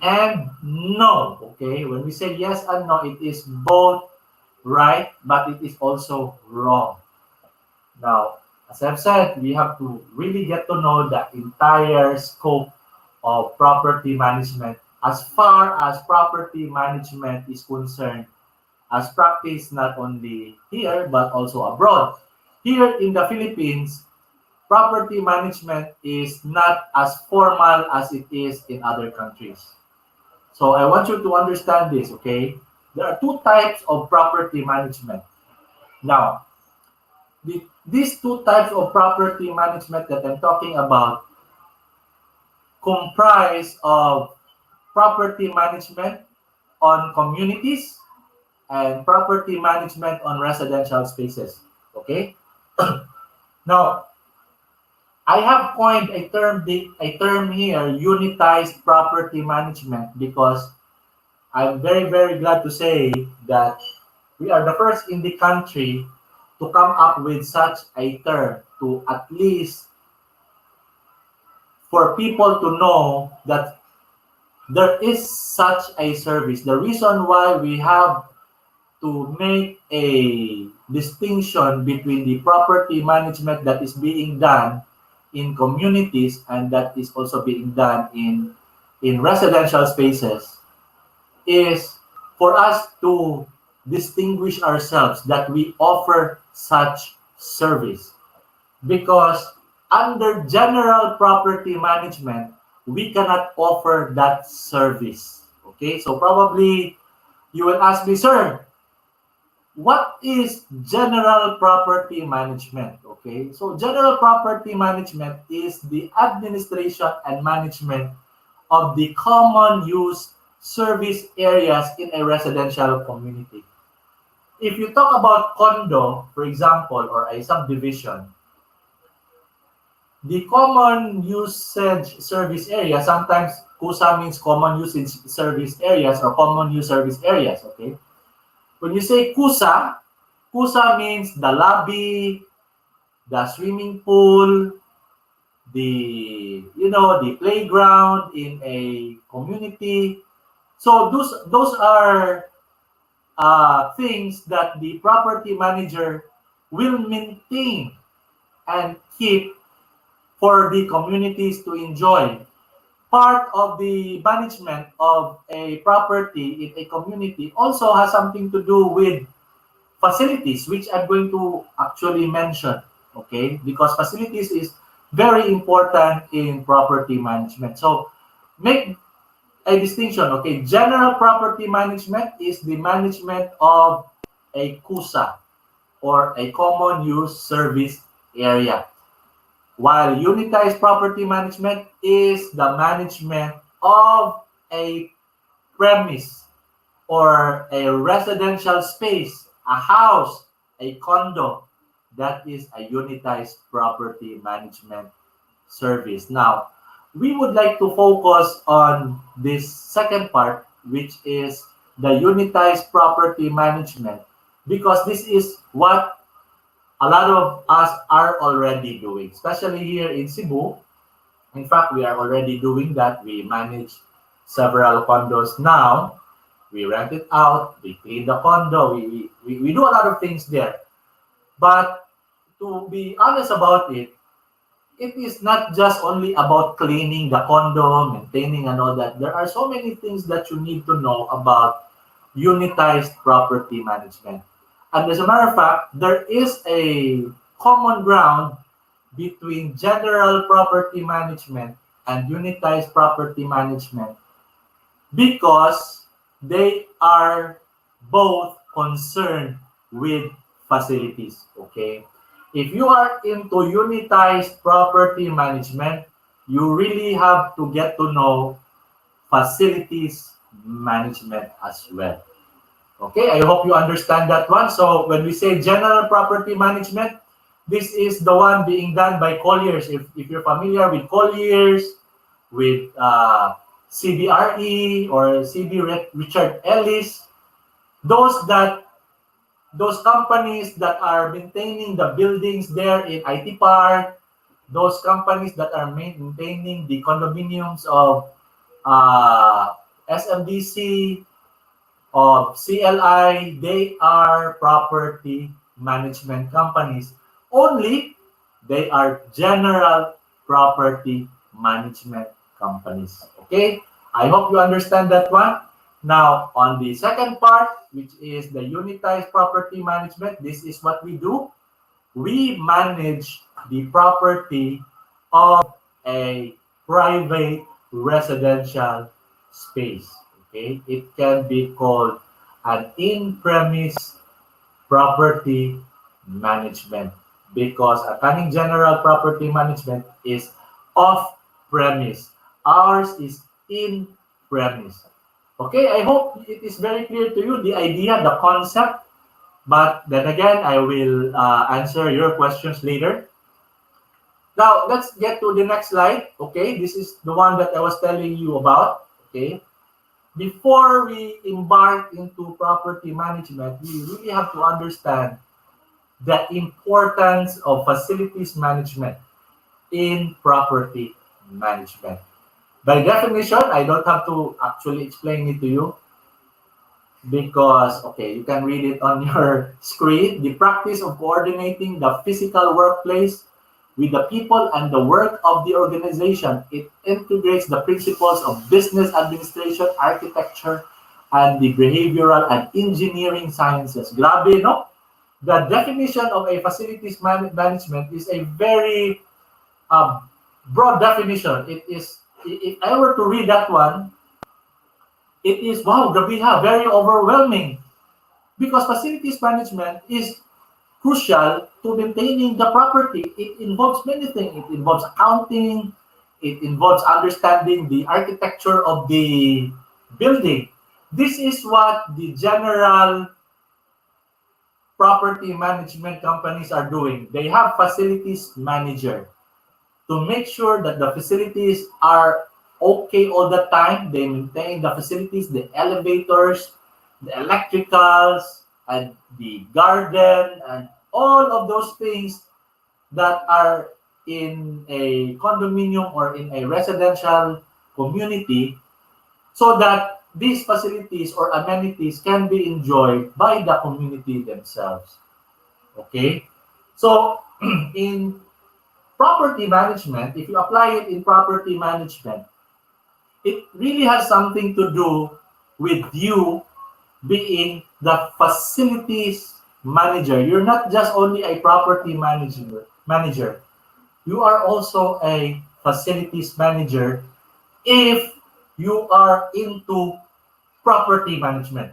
Speaker 2: and no, okay? When we say yes and no, it is both right, but it is also wrong. Now, as I've said, we have to really get to know the entire scope of property management as far as property management is concerned, as practiced not only here but also abroad. Here in the Philippines, property management is not as formal as it is in other countries. So I want you to understand this, okay? There are two types of property management. Now, these two types of property management that I'm talking about comprise of property management on communities and property management on residential spaces. Okay? Now, I have coined a term here, unitized property management, because I'm very, very glad to say that we are the first in the country to come up with such a term, to at least for people to know that there is such a service. The reason why we have to make a distinction between the property management that is being done in communities and that is also being done in residential spaces is for us to distinguish ourselves that we offer such service. Because under general property management, we cannot offer that service. Okay, so probably you will ask me, sir, what is general property management? Okay, so general property management is the administration and management of the common use service areas in a residential community. If you talk about condo, for example, or a subdivision, the common usage service area, sometimes CUSA means common usage service areas or common use service areas, okay? When you say CUSA, CUSA means the lobby, the swimming pool, the playground in a community. So those are things that the property manager will maintain and keep for the communities to enjoy. Part of the management of a property in a community also has something to do with facilities, which I'm going to actually mention. okay? Because facilities is very important in property management. So make a distinction, okay? General property management is the management of a KUSA or a common use service area. While unitized property management is the management of a premise or a residential space, a house, a condo, that is a unitized property management service. Now, we would like to focus on this second part, which is the unitized property management, because this is what a lot of us are already doing, especially here in Cebu. In fact, we are already doing that. We manage several condos now. We rent it out. We clean the condo. We do a lot of things there. But to be honest about it, it is not just only about cleaning the condo, maintaining and all that. There are so many things that you need to know about unitized property management. And as a matter of fact, there is a common ground between general property management and unitized property management because they are both concerned with facilities, okay? If you are into unitized property management, you really have to get to know facilities management as well. Okay, I hope you understand that one. So when we say general property management, this is the one being done by Colliers. If you're familiar with Colliers, with CBRE or CB Richard Ellis, those companies that are maintaining the buildings there in IT Park, those companies that are maintaining the condominiums of SMDC, of CLI, they are property management companies. Only they are general property management companies. Okay? I hope you understand that one. Now, on the second part, which is the unitized property management, this is what we do. We manage the property of a private residential space. Okay? It can be called an in-premise property management because a Canning General Property Management is off-premise. Ours is in-premise. Okay, I hope it is very clear to you, the idea, the concept. But then again, I will answer your questions later. Now, let's get to the next slide. Okay, this is the one that I was telling you about. Okay, before we embark into property management, we really have to understand the importance of facilities management in property management. By definition, I don't have to actually explain it to you because, okay, you can read it on your screen. The practice of coordinating the physical workplace with the people and the work of the organization. It integrates the principles of business administration, architecture, and the behavioral and engineering sciences. Grabe, no? The definition of a facilities management is a very broad definition. It is, if I were to read that one, it is, wow, very overwhelming. Because facilities management is crucial to maintaining the property. It involves many things. It involves accounting. It involves understanding the architecture of the building. This is what the general property management companies are doing. They have facilities manager to make sure that the facilities are okay all the time. They maintain the facilities, the elevators, the electricals, and the garden, and all of those things that are in a condominium or in a residential community, so that these facilities or amenities can be enjoyed by the community themselves. Okay? So, in property management, if you apply it in property management, it really has something to do with you being the facilities manager. You're not just only a property manager. manager, you are also a facilities manager if you are into property management.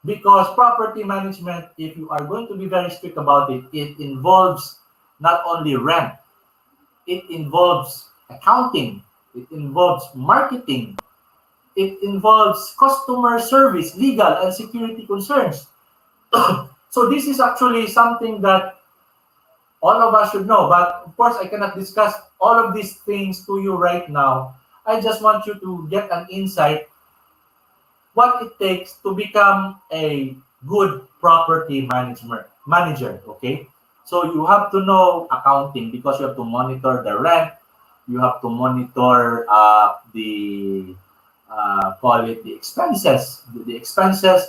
Speaker 2: Because property management, if you are going to be very strict about it, it involves not only rent, it involves accounting, it involves marketing, it involves customer service, legal, and security concerns. So this is actually something that all of us should know. But of course, I cannot discuss all of these things to you right now. I just want you to get an insight what it takes to become a good property manager. Okay, so you have to know accounting because you have to monitor the rent, you have to monitor the call it the expenses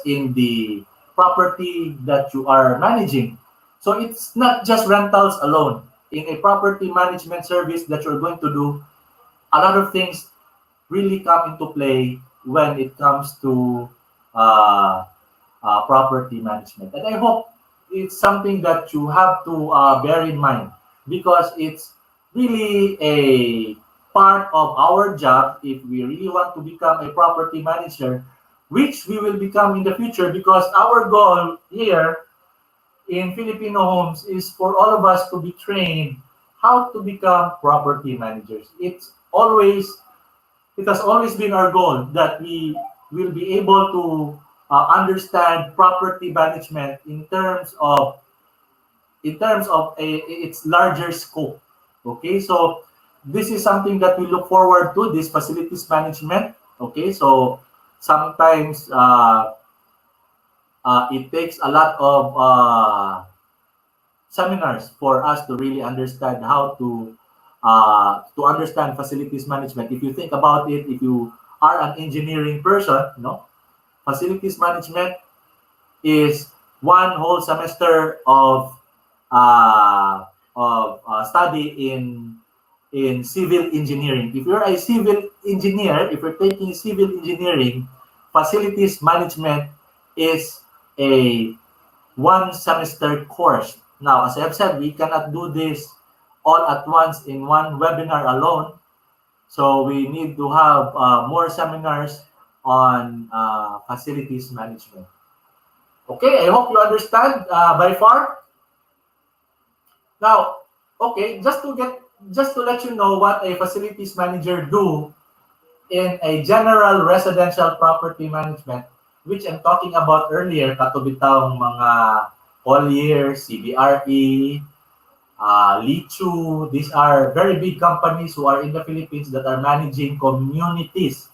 Speaker 2: in the property that you are managing. So it's not just rentals alone. In a property management service that you're going to do, a lot of things really come into play when it comes to property management. And I hope it's something that you have to bear in mind because it's really a part of our job if we really want to become a property manager, which we will become in the future because our goal here in Filipino homes is for all of us to be trained how to become property managers. It has always been our goal that we will be able to understand property management in terms of its larger scope. Okay, so this is something that we look forward to, this facilities management. Okay, so sometimes it takes a lot of seminars for us to really understand how to understand facilities management. If you think about it, if you are an engineering person, facilities management is one whole semester of study in civil engineering. If you're a civil engineer, if you're taking civil engineering, facilities management is a one semester course. Now, as I've said, we cannot do this all at once in one webinar alone. So we need to have more seminars on facilities management. Okay, I hope you understand by far. Now, okay, just to let you know what a facilities manager do in a general residential property management, which I'm talking about earlier, katubitang mga Collier, CBRE, Lichu. These are very big companies who are in the Philippines that are managing communities.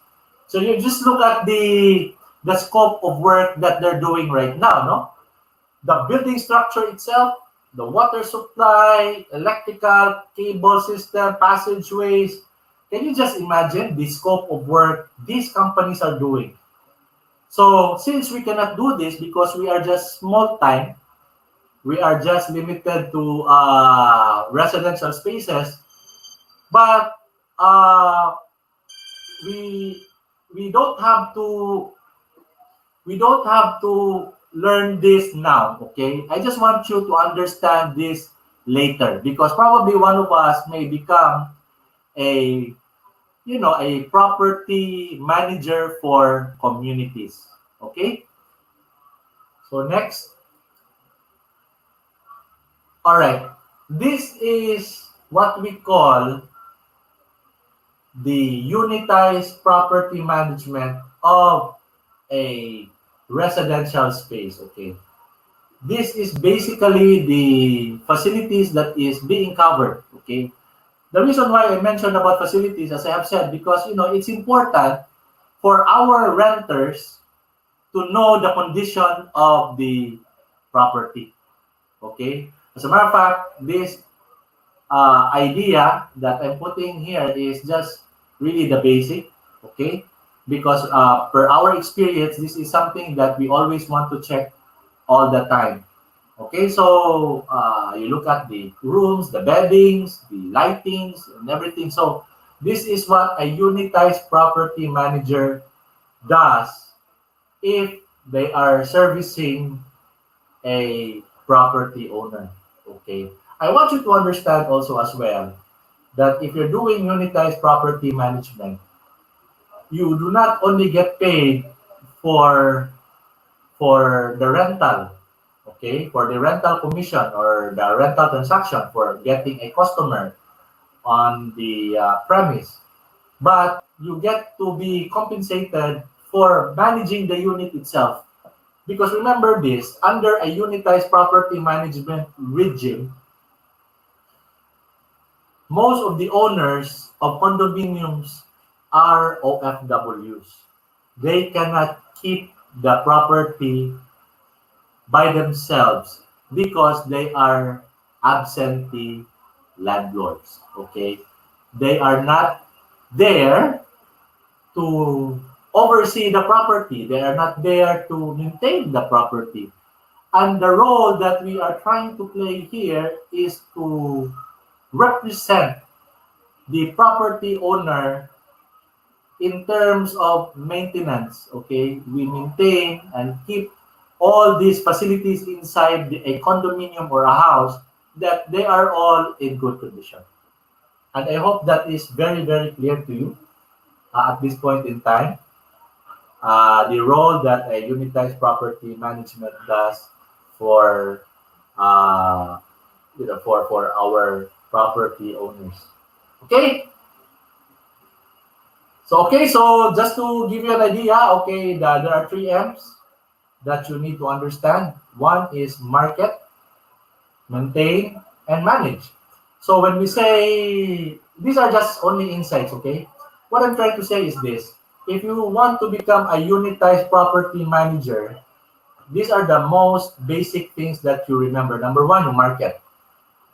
Speaker 2: So you just look at the scope of work that they're doing right now, no? The building structure itself, the water supply, electrical, cable system, passageways. Can you just imagine the scope of work these companies are doing? So since we cannot do this because we are just small time, we are just limited to residential spaces, but we don't have to learn this now. Okay, I just want you to understand this later because probably one of us may become a property manager for communities. Okay, so next. All right, this is what we call the unitized property management of a residential space. Okay, this is basically the facilities that is being covered. Okay, the reason why I mentioned about facilities, as I have said, because it's important for our renters to know the condition of the property. Okay, as a matter of fact, this idea that I'm putting here is just really the basic. Okay, because per our experience, this is something that we always want to check all the time. Okay, so you look at the rooms, the beddings, the lightings, and everything. So this is what a unitized property manager does if they are servicing a property owner. Okay, I want you to understand also as well that if you're doing unitized property management, you do not only get paid for the rental, okay, for the rental commission or the rental transaction for getting a customer on the premise, but you get to be compensated for managing the unit itself. Because remember this, under a unitized property management regime, most of the owners of condominiums are OFWs. They cannot keep the property by themselves because they are absentee landlords. Okay? They are not there to oversee the property. They are not there to maintain the property. And the role that we are trying to play here is to represent the property owner in terms of maintenance. Okay, we maintain and keep all these facilities inside a condominium or a house, that they are all in good condition. And I hope that is very, very clear to you at this point in time. The role that a unitized property management does for for our property owners. Okay. So just to give you an idea, okay, there are 3 M's that you need to understand. One is market, maintain, and manage. So when we say, these are just only insights, okay? What I'm trying to say is this. If you want to become a unitized property manager, these are the most basic things that you remember. Number one, you market.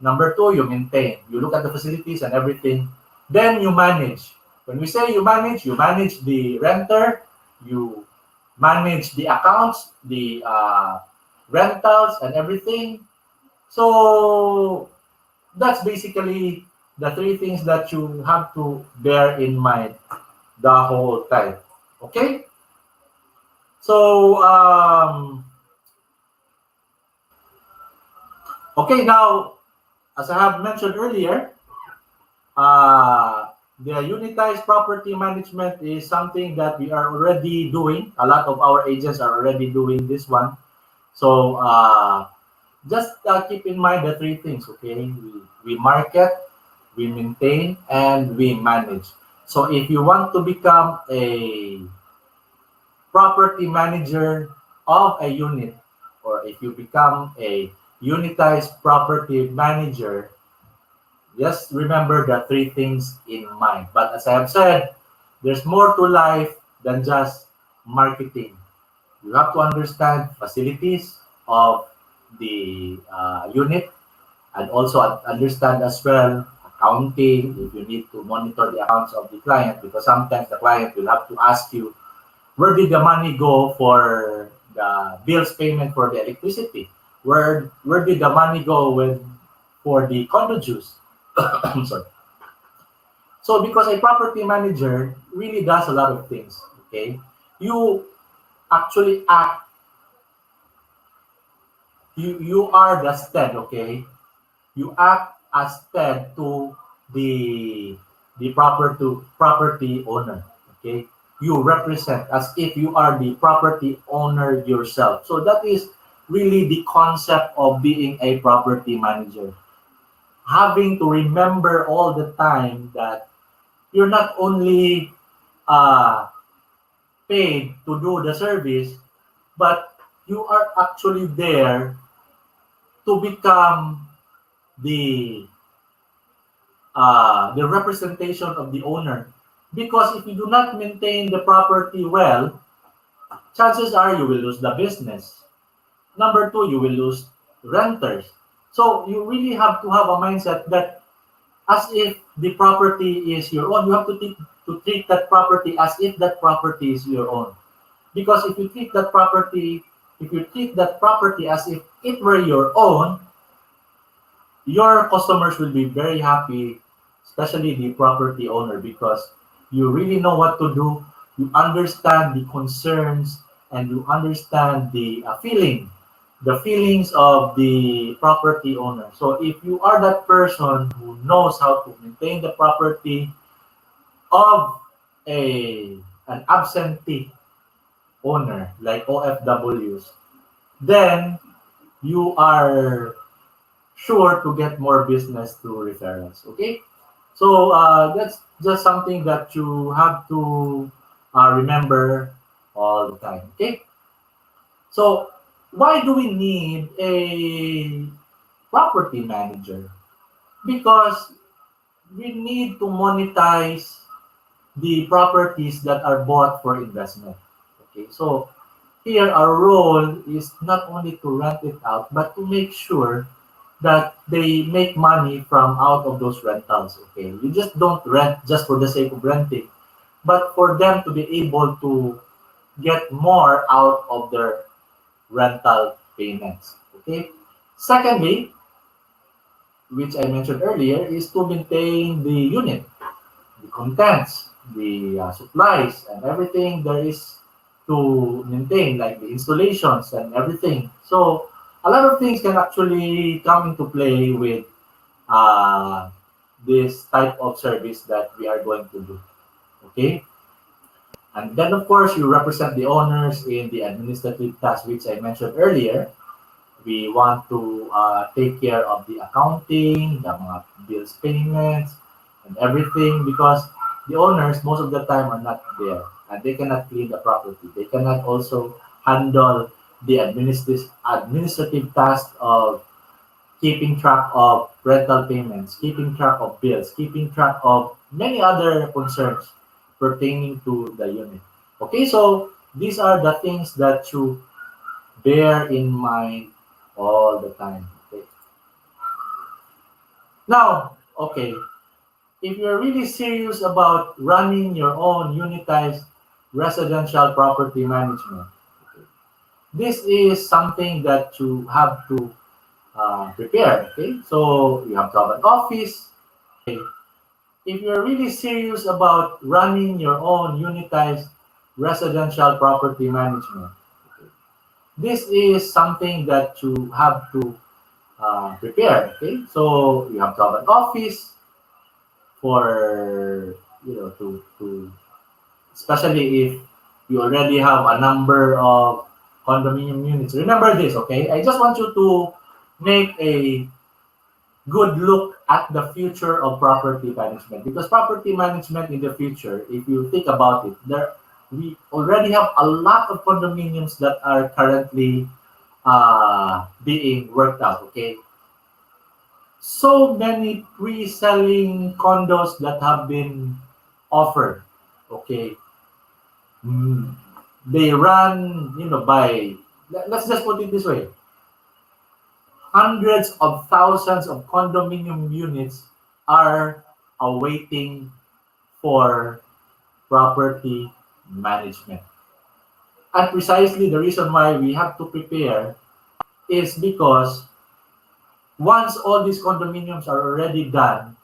Speaker 2: Number two, you maintain. You look at the facilities and everything. Then you manage. When we say you manage the renter, you manage the accounts, the rentals and everything. So that's basically the 3 things that you have to bear in mind the whole time. Okay? So, okay, now, as I have mentioned earlier, the unitized property management is something that we are already doing. A lot of our agents are already doing this one. So, just keep in mind the 3 things, okay? We market, we maintain, and we manage. So if you want to become a property manager of a unit, or if you become a unitized property manager, just remember the 3 things in mind. But as I have said, there's more to life than just marketing. You have to understand facilities of the unit, and also understand as well accounting, if you need to monitor the accounts of the client, because sometimes the client will have to ask you, where did the money go for the bills payment for the electricity? Where did the money go for the condo dues? I'm sorry. So because a property manager really does a lot of things, okay? You actually act, you are the stead, okay? You act as stead to the property owner, okay? You represent as if you are the property owner yourself. So that is really the concept of being a property manager. Having to remember all the time that you're not only paid to do the service, but you are actually there to become the representation of the owner. Because if you do not maintain the property well, chances are you will lose the business. Number 2, you will lose renters. So you really have to have a mindset that as if the property is your own, you have to treat that property as if that property is your own. Because if you treat that property as if it were your own, your customers will be very happy, especially the property owner, because you really know what to do. You understand the concerns and you understand the feeling the feelings of the property owner. So if you are that person who knows how to maintain the property of an absentee owner like OFWs, then you are sure to get more business through referrals. Okay, so that's just something that you have to remember all the time. Okay, so why do we need a property manager? Because we need to monetize the properties that are bought for investment. Okay, so here our role is not only to rent it out, but to make sure that they make money from out of those rentals. Okay, you just don't rent just for the sake of renting, but for them to be able to get more out of their rental payments. Okay. Secondly, which I mentioned earlier, is to maintain the unit, the contents, the supplies, and everything there is to maintain, like the installations and everything. So a lot of things can actually come into play with uh, this type of service that we are going to do. Okay. And then, of course, you represent the owners in the administrative tasks, which I mentioned earlier. We want to take care of the accounting, the mga bills payments, and everything because the owners, most of the time, are not there and they cannot clean the property. They cannot also handle the administrative task of keeping track of rental payments, keeping track of bills, keeping track of many other concerns pertaining to the unit. Okay, so these are the things that you bear in mind all the time. Okay. Now, okay, if you're really serious about running your own unitized residential property management, okay, this is something that you have to prepare. Okay, so you have to have an office. Okay. If you're really serious about running your own unitized residential property management, okay, this is something that you have to prepare. Okay, so you have to have an office for to especially if you already have a number of condominium units. Remember this, okay? I just want you to make a good look at the future of property management because property management in the future, if you think about it, we already have a lot of condominiums that are currently being worked out. Okay, so many pre-selling condos that have been offered. Okay, they run, by let's just put it this way. Hundreds of thousands of condominium units are awaiting for property management. And precisely the reason why we have to prepare is because once all these condominiums are already done,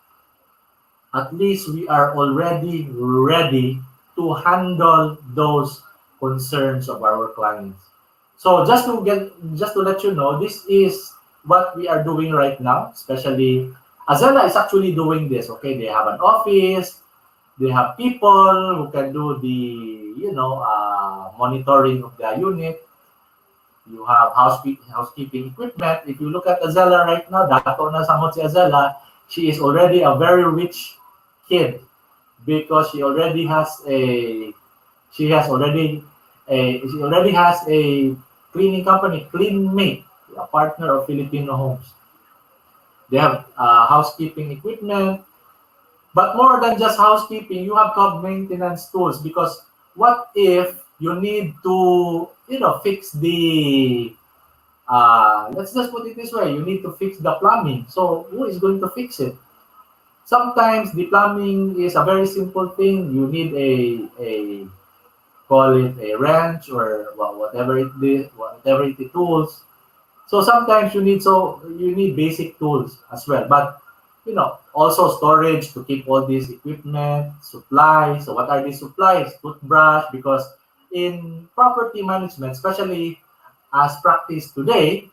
Speaker 2: at least we are already ready to handle those concerns of our clients. So just to let you know, this is what we are doing right now, especially Azela is actually doing this. Okay, they have an office, they have people who can do the monitoring of the unit. You have housekeeping equipment. If you look at Azela right now, dato na samot si Azela, she is already a very rich kid because she already has a cleaning company, CleanMate, a partner of Filipino Homes. They have housekeeping equipment, but more than just housekeeping, you have to have maintenance tools because what if you need to, fix the, let's just put it this way, you need to fix the plumbing. So who is going to fix it? Sometimes the plumbing is a very simple thing. You need a call it a wrench or whatever it is, tools. So sometimes you need basic tools as well, but also storage to keep all these equipment, supplies. So what are these supplies? Toothbrush, because in property management, especially as practiced today,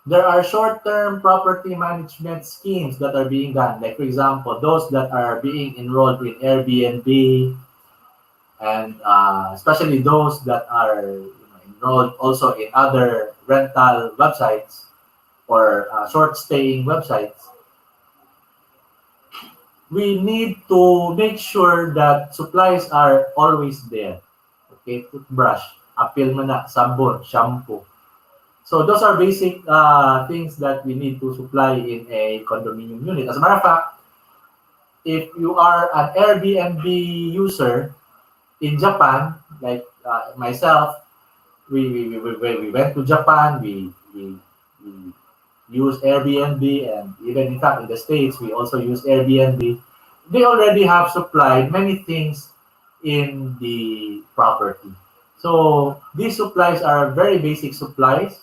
Speaker 2: there are short-term property management schemes that are being done. Like, for example, those that are being enrolled in Airbnb, and especially those that are enrolled also in other rental websites or short-staying websites. We need to make sure that supplies are always there. Okay, toothbrush, apil mo na, sabon, shampoo. So those are basic things that we need to supply in a condominium unit. As a matter of fact, if you are an Airbnb user in Japan, like myself, we went to Japan, we use Airbnb, and even in fact in the States, we also use Airbnb. They already have supplied many things in the property. So these supplies are very basic supplies,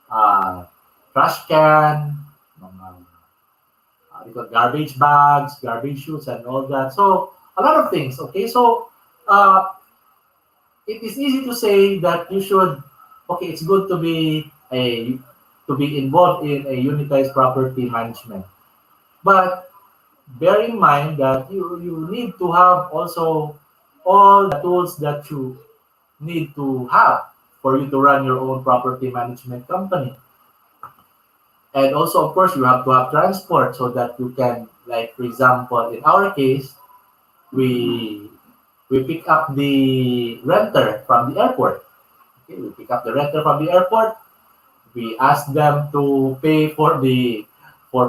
Speaker 2: trash can, garbage bags, garbage chutes, and all that. So a lot of things. Okay, so it is easy to say that you should. Okay, it's good to be involved in a unitized property management, but bear in mind that you need to have also all the tools that you need to have for you to run your own property management company. And also, of course, you have to have transport so that you can, like, for example, in our case, we we pick up the renter from the airport. Okay, we pick up the renter from the airport. We ask them to pay for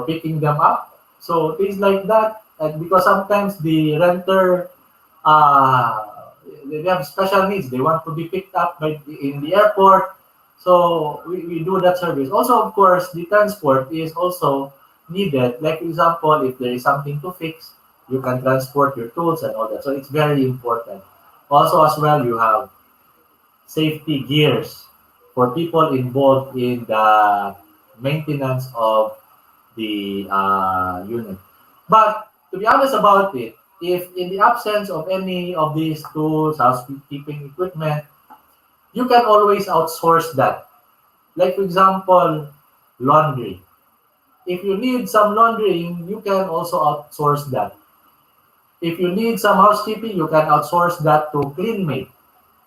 Speaker 2: picking them up. So things like that. And because sometimes the renter they have special needs. They want to be picked up in the airport. So we do that service. Also, of course, the transport is also needed. Like, for example, if there is something to fix, you can transport your tools and all that. So it's very important. Also, as well, you have safety gears for people involved in the maintenance of the unit. But to be honest about it, if in the absence of any of these tools, housekeeping equipment, you can always outsource that. Like, for example, laundry. If you need some laundering, you can also outsource that. If you need some housekeeping, you can outsource that to CleanMate.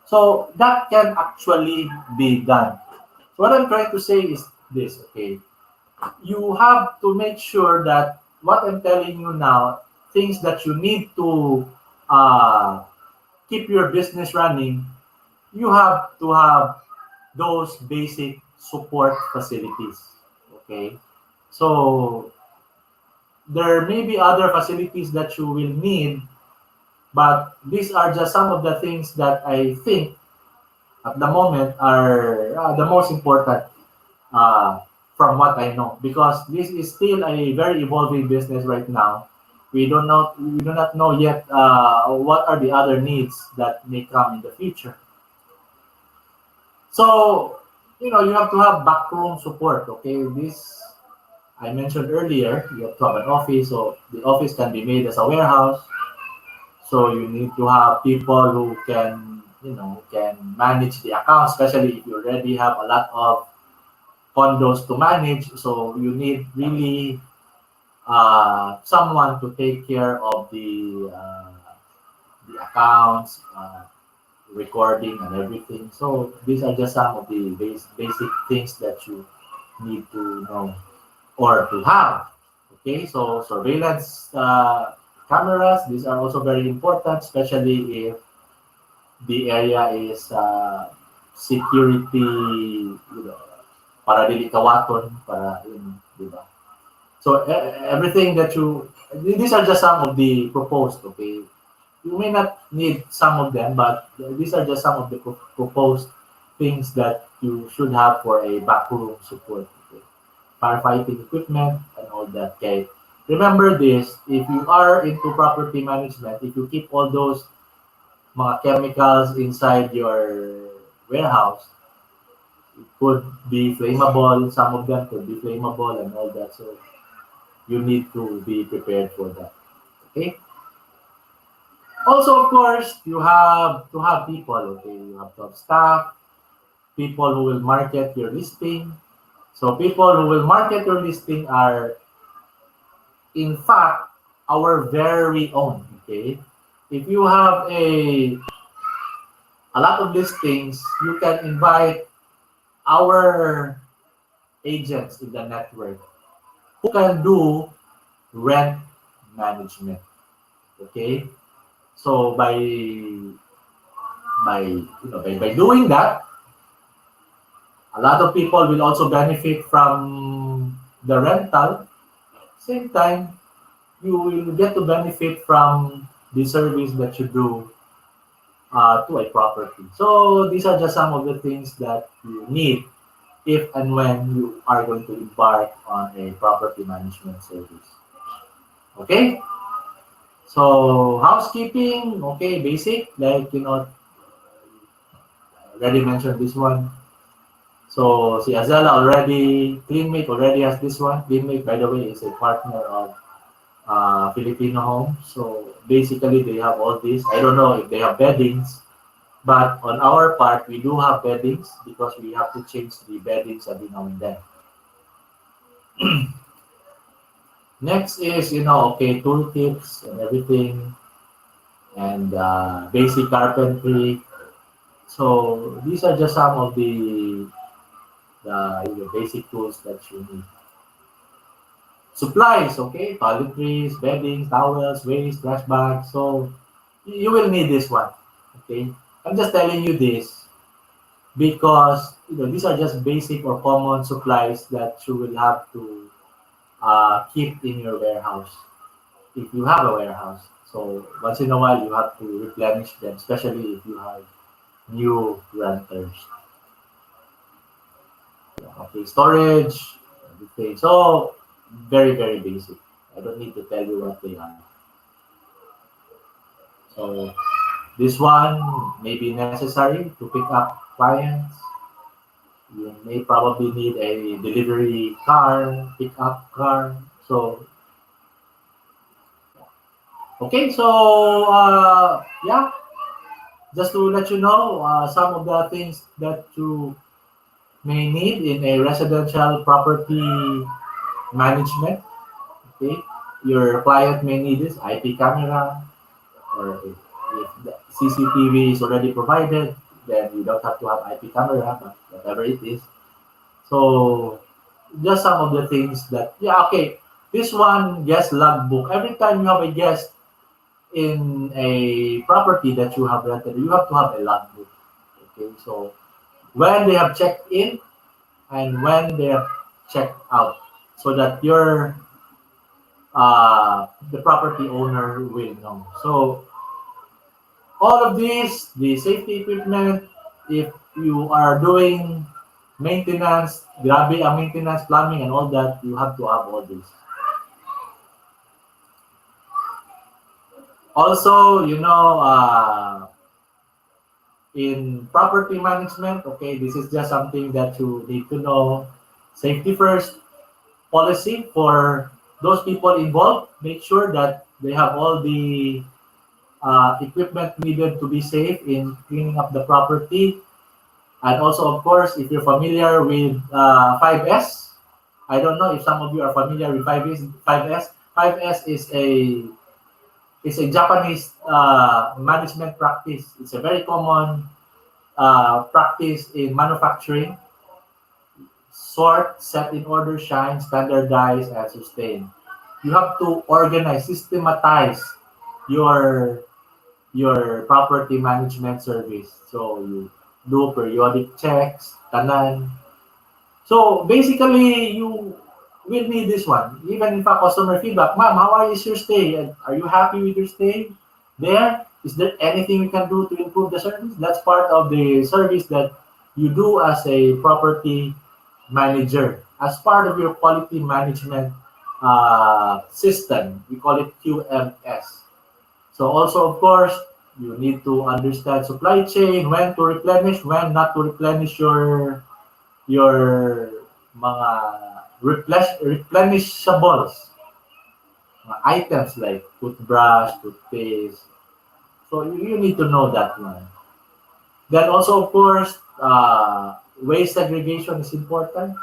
Speaker 2: So that can actually be done. What I'm trying to say is this, okay? You have to make sure that what I'm telling you now, things that you need to keep your business running, you have to have those basic support facilities. Okay? So there may be other facilities that you will need, but these are just some of the things that I think at the moment are the most important from what I know, because this is still a very evolving business right now. We do not know yet what are the other needs that may come in the future. So you have to have backroom support. Okay, this I mentioned earlier. You have to have an office, so the office can be made as a warehouse. So you need to have people who can manage the account, especially if you already have a lot of condos to manage. So you need really someone to take care of the accounts, recording, and everything. So these are just some of the basic things that you need to know or to have. Okay, so surveillance cameras, these are also very important, especially if the area is security, para dili kawaton, para di ba? So everything that these are just some of the proposed, okay? You may not need some of them, but these are just some of the proposed things that you should have for a backroom support. Okay? Firefighting equipment and all that. Okay. Remember this: if you are into property management, if you keep all those mga chemicals inside your warehouse, it could be flammable. Some of them could be flammable and all that. So you need to be prepared for that. Okay. Also, of course, you have to have people. Okay, you have to have staff. people who will market your listing. So people who will market your listing are, in fact, our very own. Okay, if you have a lot of listings, you can invite our agents in the network who can do rent management. Okay, so by doing that, a lot of people will also benefit from the rental. Same time, you will get to benefit from the service that you do to a property. So these are just some of the things that you need if and when you are going to embark on a property management service. Okay? So housekeeping, okay, basic, like, already mentioned this one. So si Azela already, CleanMate already has this one. CleanMate, by the way, is a partner of Filipino Home. So basically, they have all this. I don't know if they have beddings, but on our part, we do have beddings because we have to change the beddings every now and then. Next is, okay, toolkits and everything, and basic carpentry. So these are just some of the basic tools that you need. Supplies, okay, toiletries, beddings, towels, waste, trash bags. So you will need this one, okay. I'm just telling you this because these are just basic or common supplies that you will have to keep in your warehouse if you have a warehouse. So once in a while you have to replenish them, especially if you have new renters. Okay, storage, everything. So very, very basic. I don't need to tell you what they are. So this one may be necessary to pick up clients. You may probably need a delivery car, pickup car. So okay, so yeah, just to let you know some of the things that you may need in a residential property management. Okay, your client may need this IP camera, or if the CCTV is already provided, then you don't have to have IP camera, but whatever it is. So just some of the things that, yeah, okay. This one, guest logbook. Every time you have a guest in a property that you have rented, you have to have a logbook. Okay, so when they have checked in and when they have checked out, so that the property owner will know. So all of these, the safety equipment, if you are doing maintenance, grabe ang maintenance, plumbing, and all that, you have to have all this. Also, in property management, okay, this is just something that you need to know. Safety first policy for those people involved. Make sure that they have all the equipment needed to be safe in cleaning up the property. And also, of course, if you're familiar with 5S, I don't know if some of you are familiar with 5S. 5S is a Japanese management practice. It's a very common practice in manufacturing. Sort, set in order, shine, standardize, and sustain. You have to organize, systematize your property management service. So you do periodic checks, tanan. So basically, you will need this one. Even if a customer feedback, ma'am, how is your stay? Are you happy with your stay there? Is there anything we can do to improve the service? That's part of the service that you do as a property manager. As part of your quality management system, we call it QMS. So also, of course, you need to understand supply chain, when to replenish, when not to replenish your mga replenishables items like toothbrush, toothpaste. So you need to know that one. Then also, of course, waste segregation is important.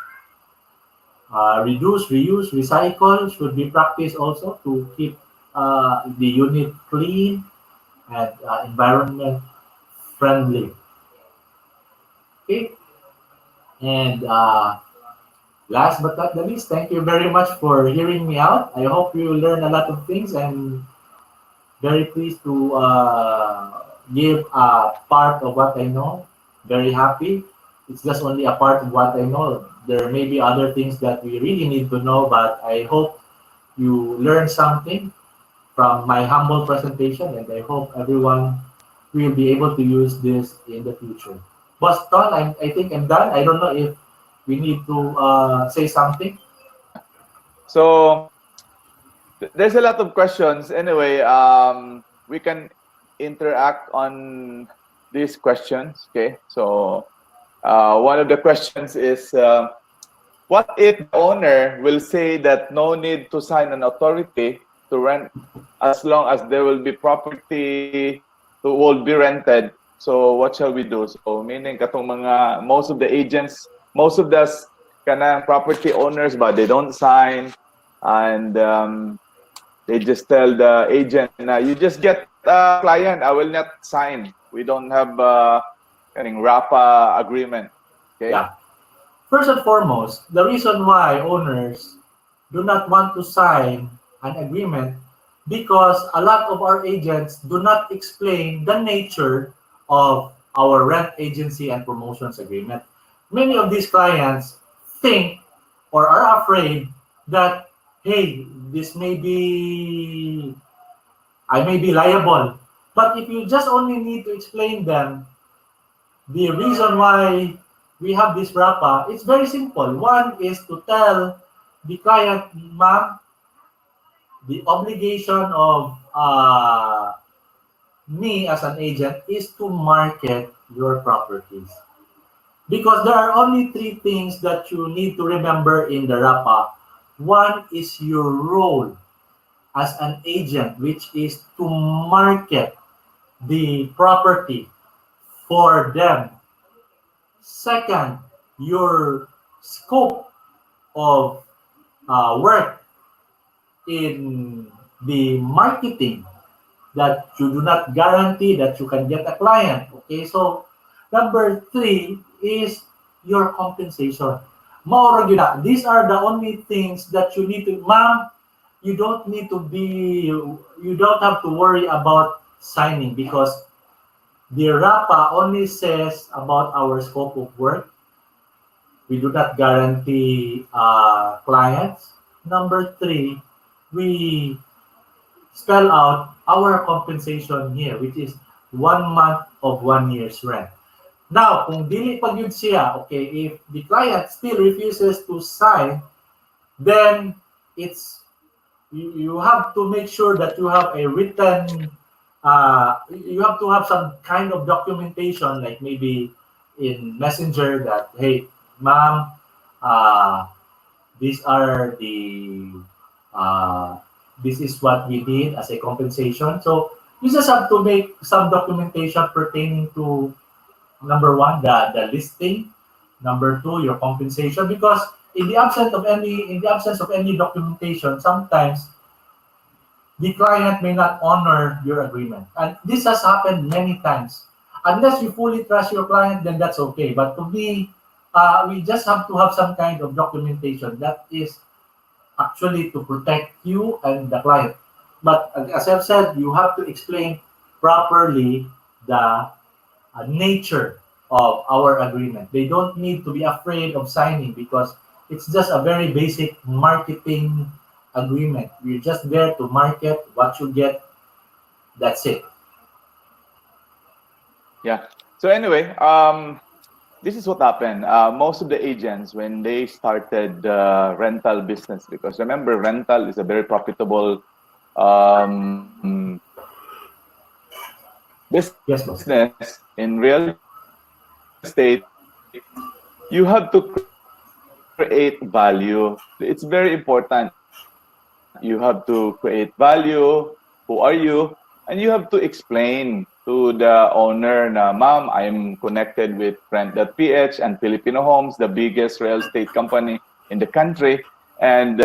Speaker 2: Reduce, reuse, recycle should be practiced also to keep the unit clean and environment friendly. Okay, and last but not the least, thank you very much for hearing me out. I hope you learn a lot of things and very pleased to give a part of what I know. Very happy. It's just only a part of what I know. There may be other things that we really need to know, but I hope you learn something from my humble presentation, and I hope everyone will be able to use this in the future. Boston, I think I'm done. I don't know if we need to say something.
Speaker 1: So there's a lot of questions. Anyway, we can interact on these questions. Okay, so one of the questions is, what if the owner will say that no need to sign an authority to rent as long as there will be property to will be rented? So what shall we do? So meaning katong mga most of the agents, most of the kanang property owners, but they don't sign, and they just tell the agent, you just get a client, I will not sign. We don't have RAPA agreement. Okay.
Speaker 2: Yeah. First and foremost, the reason why owners do not want to sign an agreement because a lot of our agents do not explain the nature of our rent agency and promotions agreement. Many of these clients think or are afraid that, hey, I may be liable. But if you just only need to explain them the reason why we have this RAPA, it's very simple. One is to tell the client, ma'am, the obligation of me as an agent is to market your properties. Because there are only three things that you need to remember in the RAPA. One is your role as an agent, which is to market the property for them. Second, your scope of work in the marketing, that you do not guarantee that you can get a client. Okay, so number three is your compensation. These are the only things that you need to, ma'am, you don't have to worry about signing because the RAPA only says about our scope of work. We do not guarantee clients. Number three, we spell out our compensation here, which is 1 month of 1 year's rent. Now, kung dili pa yun siya, okay, if the client still refuses to sign, then you have to make sure that you have a written, you have to have some kind of documentation, like maybe in Messenger that, hey, ma'am, these are this is what we did as a compensation. So you just have to make some documentation pertaining to number one, the listing, number two, your compensation, because in the absence of any documentation, sometimes the client may not honor your agreement. And this has happened many times. Unless you fully trust your client, then that's okay. But to me, we just have to have some kind of documentation that is actually to protect you and the client. But as I've said, you have to explain properly the nature of our agreement. They don't need to be afraid of signing because it's just a very basic marketing agreement. We're just there to market what you get. That's it.
Speaker 1: Yeah. So anyway, this is what happened. Most of the agents, when they started rental business, because remember, rental is a very profitable business in real estate. You have to create value. It's very important. You have to create value. Who are you? And you have to explain to the owner na, ma'am, I'm connected with Rent.ph and Filipino Homes, the biggest real estate company in the country. And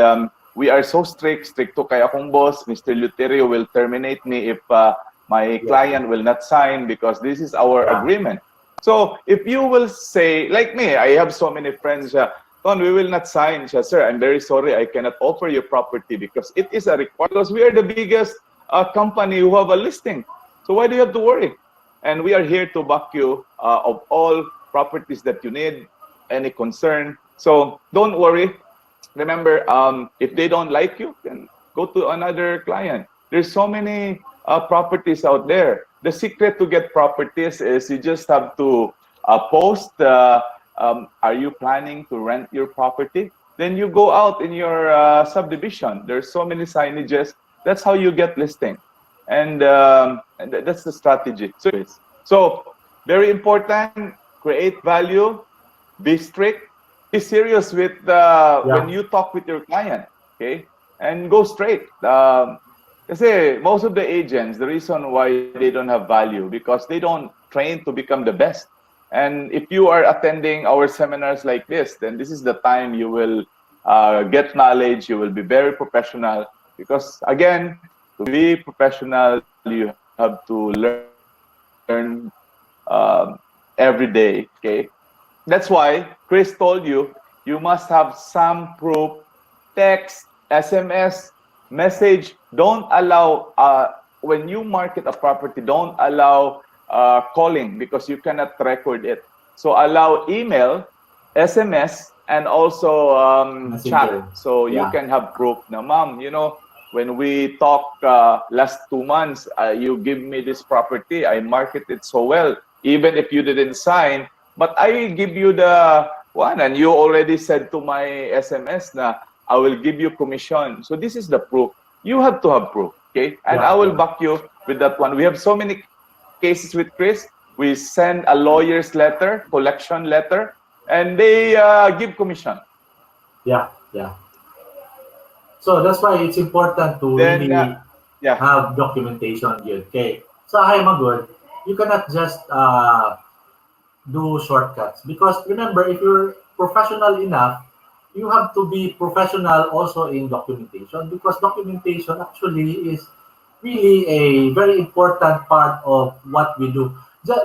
Speaker 1: we are so strict to kaya akong boss, Mr. Luterio will terminate me if my client will not sign because this is our agreement. So if you will say, like me, I have so many friends, Ton, we will not sign. Sir, I'm very sorry, I cannot offer you property because it is a requirement. Because we are the biggest company who have a listing. So why do you have to worry? And we are here to back you of all properties that you need, any concern. So don't worry. Remember, if they don't like you, then go to another client. There's so many properties out there. The secret to get properties is you just have to post, are you planning to rent your property? Then you go out in your subdivision. There's so many signages. That's how you get listing. And that's the strategy. So very important, create value, be strict, be serious with when you talk with your client, okay? And go straight. Kasi most of the agents, the reason why they don't have value, because they don't train to become the best. And if you are attending our seminars like this, then this is the time you will get knowledge, you will be very professional. Because again, to be professional, you have to learn every day, okay? That's why Chris told you, you must have some proof, text, SMS, message. Don't allow, when you market a property, don't allow calling because you cannot record it. So allow email, SMS, and also chat. So you can have proof. Now, ma'am, you know, when we talk last 2 months, you give me this property, I market it so well, even if you didn't sign, but I give you the one, and you already said to my SMS na I will give you commission. So this is the proof. You have to have proof, okay? And I will back you with that one. We have so many cases with Chris. We send a lawyer's letter, collection letter, and they give commission.
Speaker 2: Yeah. So that's why it's important to really have documentation here. Okay. So hi, Magud, you cannot just do shortcuts because remember, if you're professional enough, you have to be professional also in documentation because documentation actually is really a very important part of what we do.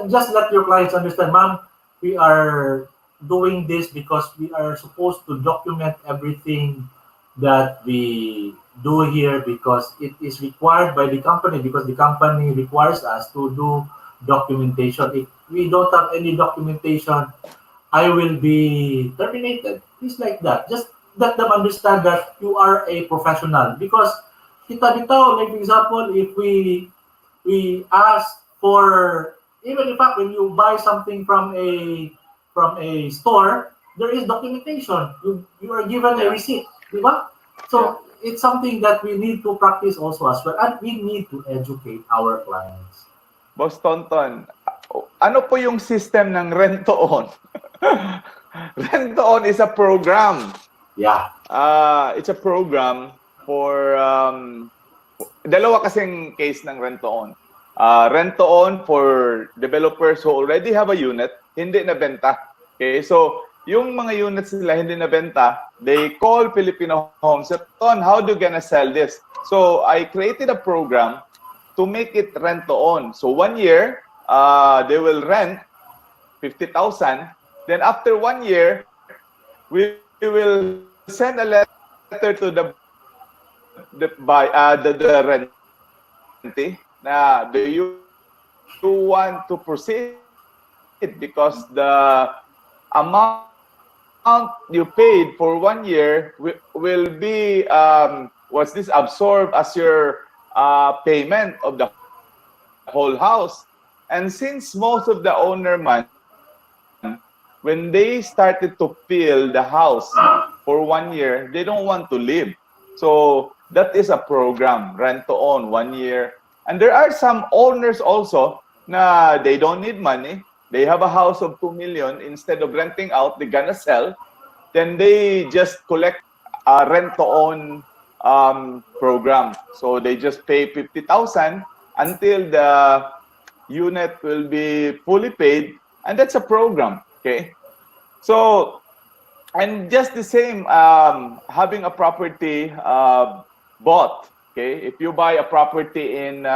Speaker 2: Just let your clients understand, ma'am, we are doing this because we are supposed to document everything that we do here because it is required by the company because the company requires us to do documentation. If we don't have any documentation, I will be terminated. Things like that. Just let them understand that you are a professional because kita dito, like for example, if we ask for, even in fact when you buy something from a store, there is documentation. You are given a receipt, di ba? So it's something that we need to practice also as well, and we need to educate our clients.
Speaker 1: Boss Tonton, ano po yung system ng rent-to-own? Rent-to-own is a program.
Speaker 2: Yeah.
Speaker 1: It's a program for dalawa kasing case ng rent-to-own. Rent-to-own for developers who already have a unit, hindi nabenta. Okay, so yung mga units nila hindi nabenta, they call Filipino Homes. Ton, how do you gonna sell this? So I created a program to make it rent-to-own. So 1 year, they will rent 50,000. Then after 1 year, we will send a letter to the rentee. Na do you want to proceed because the amount you paid for 1 year will be was this absorbed as your payment of the whole house. And since most of the owner man, when they started to fill the house for 1 year, they don't want to live. So that is a program, rent to own 1 year. And there are some owners also na they don't need money. They have a house of 2 million. Instead of renting out, they're gonna sell. Then they just collect a rent to own program. So they just pay 50,000 until unit will be fully paid, and that's a program. Okay, so and just the same, having a property bought. Okay, if you buy a property in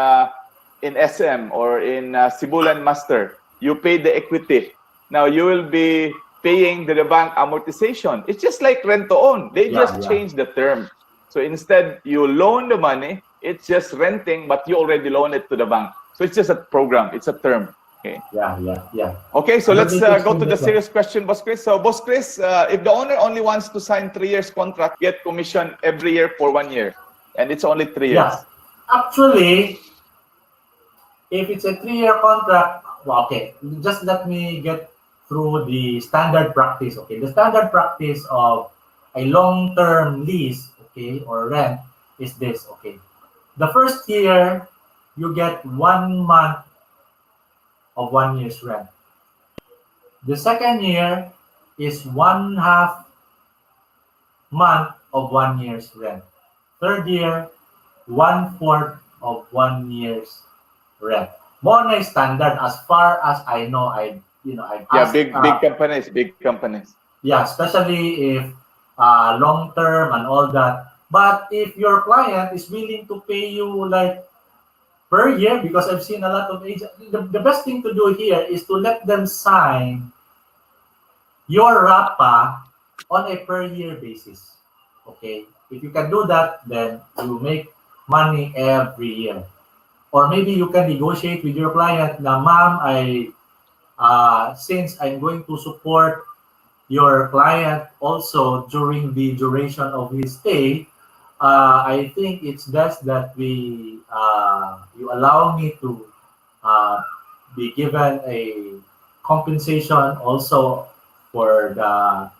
Speaker 1: SM or in Sibulan Master, you pay the equity. Now you will be paying the bank amortization. It's just like rent to own. They
Speaker 2: Yeah,
Speaker 1: just
Speaker 2: yeah.
Speaker 1: change the term. So instead, you loan the money. It's just renting, but you already loan it to the bank. So it's just a program. It's a term. Okay.
Speaker 2: Yeah.
Speaker 1: Okay, so
Speaker 2: And the
Speaker 1: let's
Speaker 2: biggest
Speaker 1: go
Speaker 2: thing
Speaker 1: to the
Speaker 2: that-
Speaker 1: serious question, Boss Chris. So, Boss Chris, if the owner only wants to sign 3 years contract, get commission every year for 1 year, and it's only 3 years.
Speaker 2: Yeah. Actually, if it's a 3-year contract, well, okay, just let me get through the standard practice. Okay, the standard practice of a long-term lease, okay, or rent is this. Okay, the first year you get 1 month of 1 year's rent. The second year is 1/2 month of 1 year's rent. Third year, 1/4 of 1 year's rent. More na standard as far as I know. I've
Speaker 1: Yeah,
Speaker 2: asked,
Speaker 1: big companies.
Speaker 2: yeah, especially if long term and all that. But if your client is willing to pay you like per year, because I've seen a lot of agents, the best thing to do here is to let them sign your RAPA on a per year basis. Okay, if you can do that, then you make money every year. Or maybe you can negotiate with your client na, ma'am, since I'm going to support your client also during the duration of his stay, I think it's best that you allow me to be given a compensation also for the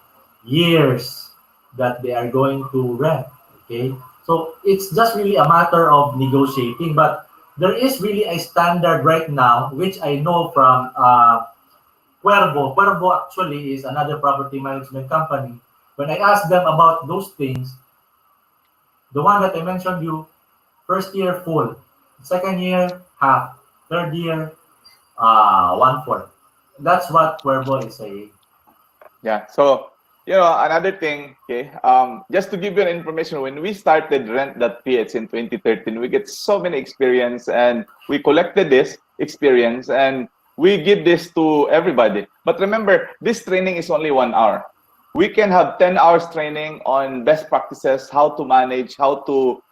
Speaker 2: years that they are going to rent. Okay, so it's just really a matter of negotiating, but there is really a standard right now, which I know from Cuervo. Cuervo actually is another property management company. When I asked them about those things, the one that I mentioned you, first year full, second year half, third year 1/4. That's what Cuervo is saying.
Speaker 1: Yeah. So, another thing, okay, just to give you an information, when we started Rent.ph in 2013, we get so many experience and we collected this experience and we give this to everybody. But remember, this training is only 1 hour. We can have 10 hours training on best practices, how to manage, how to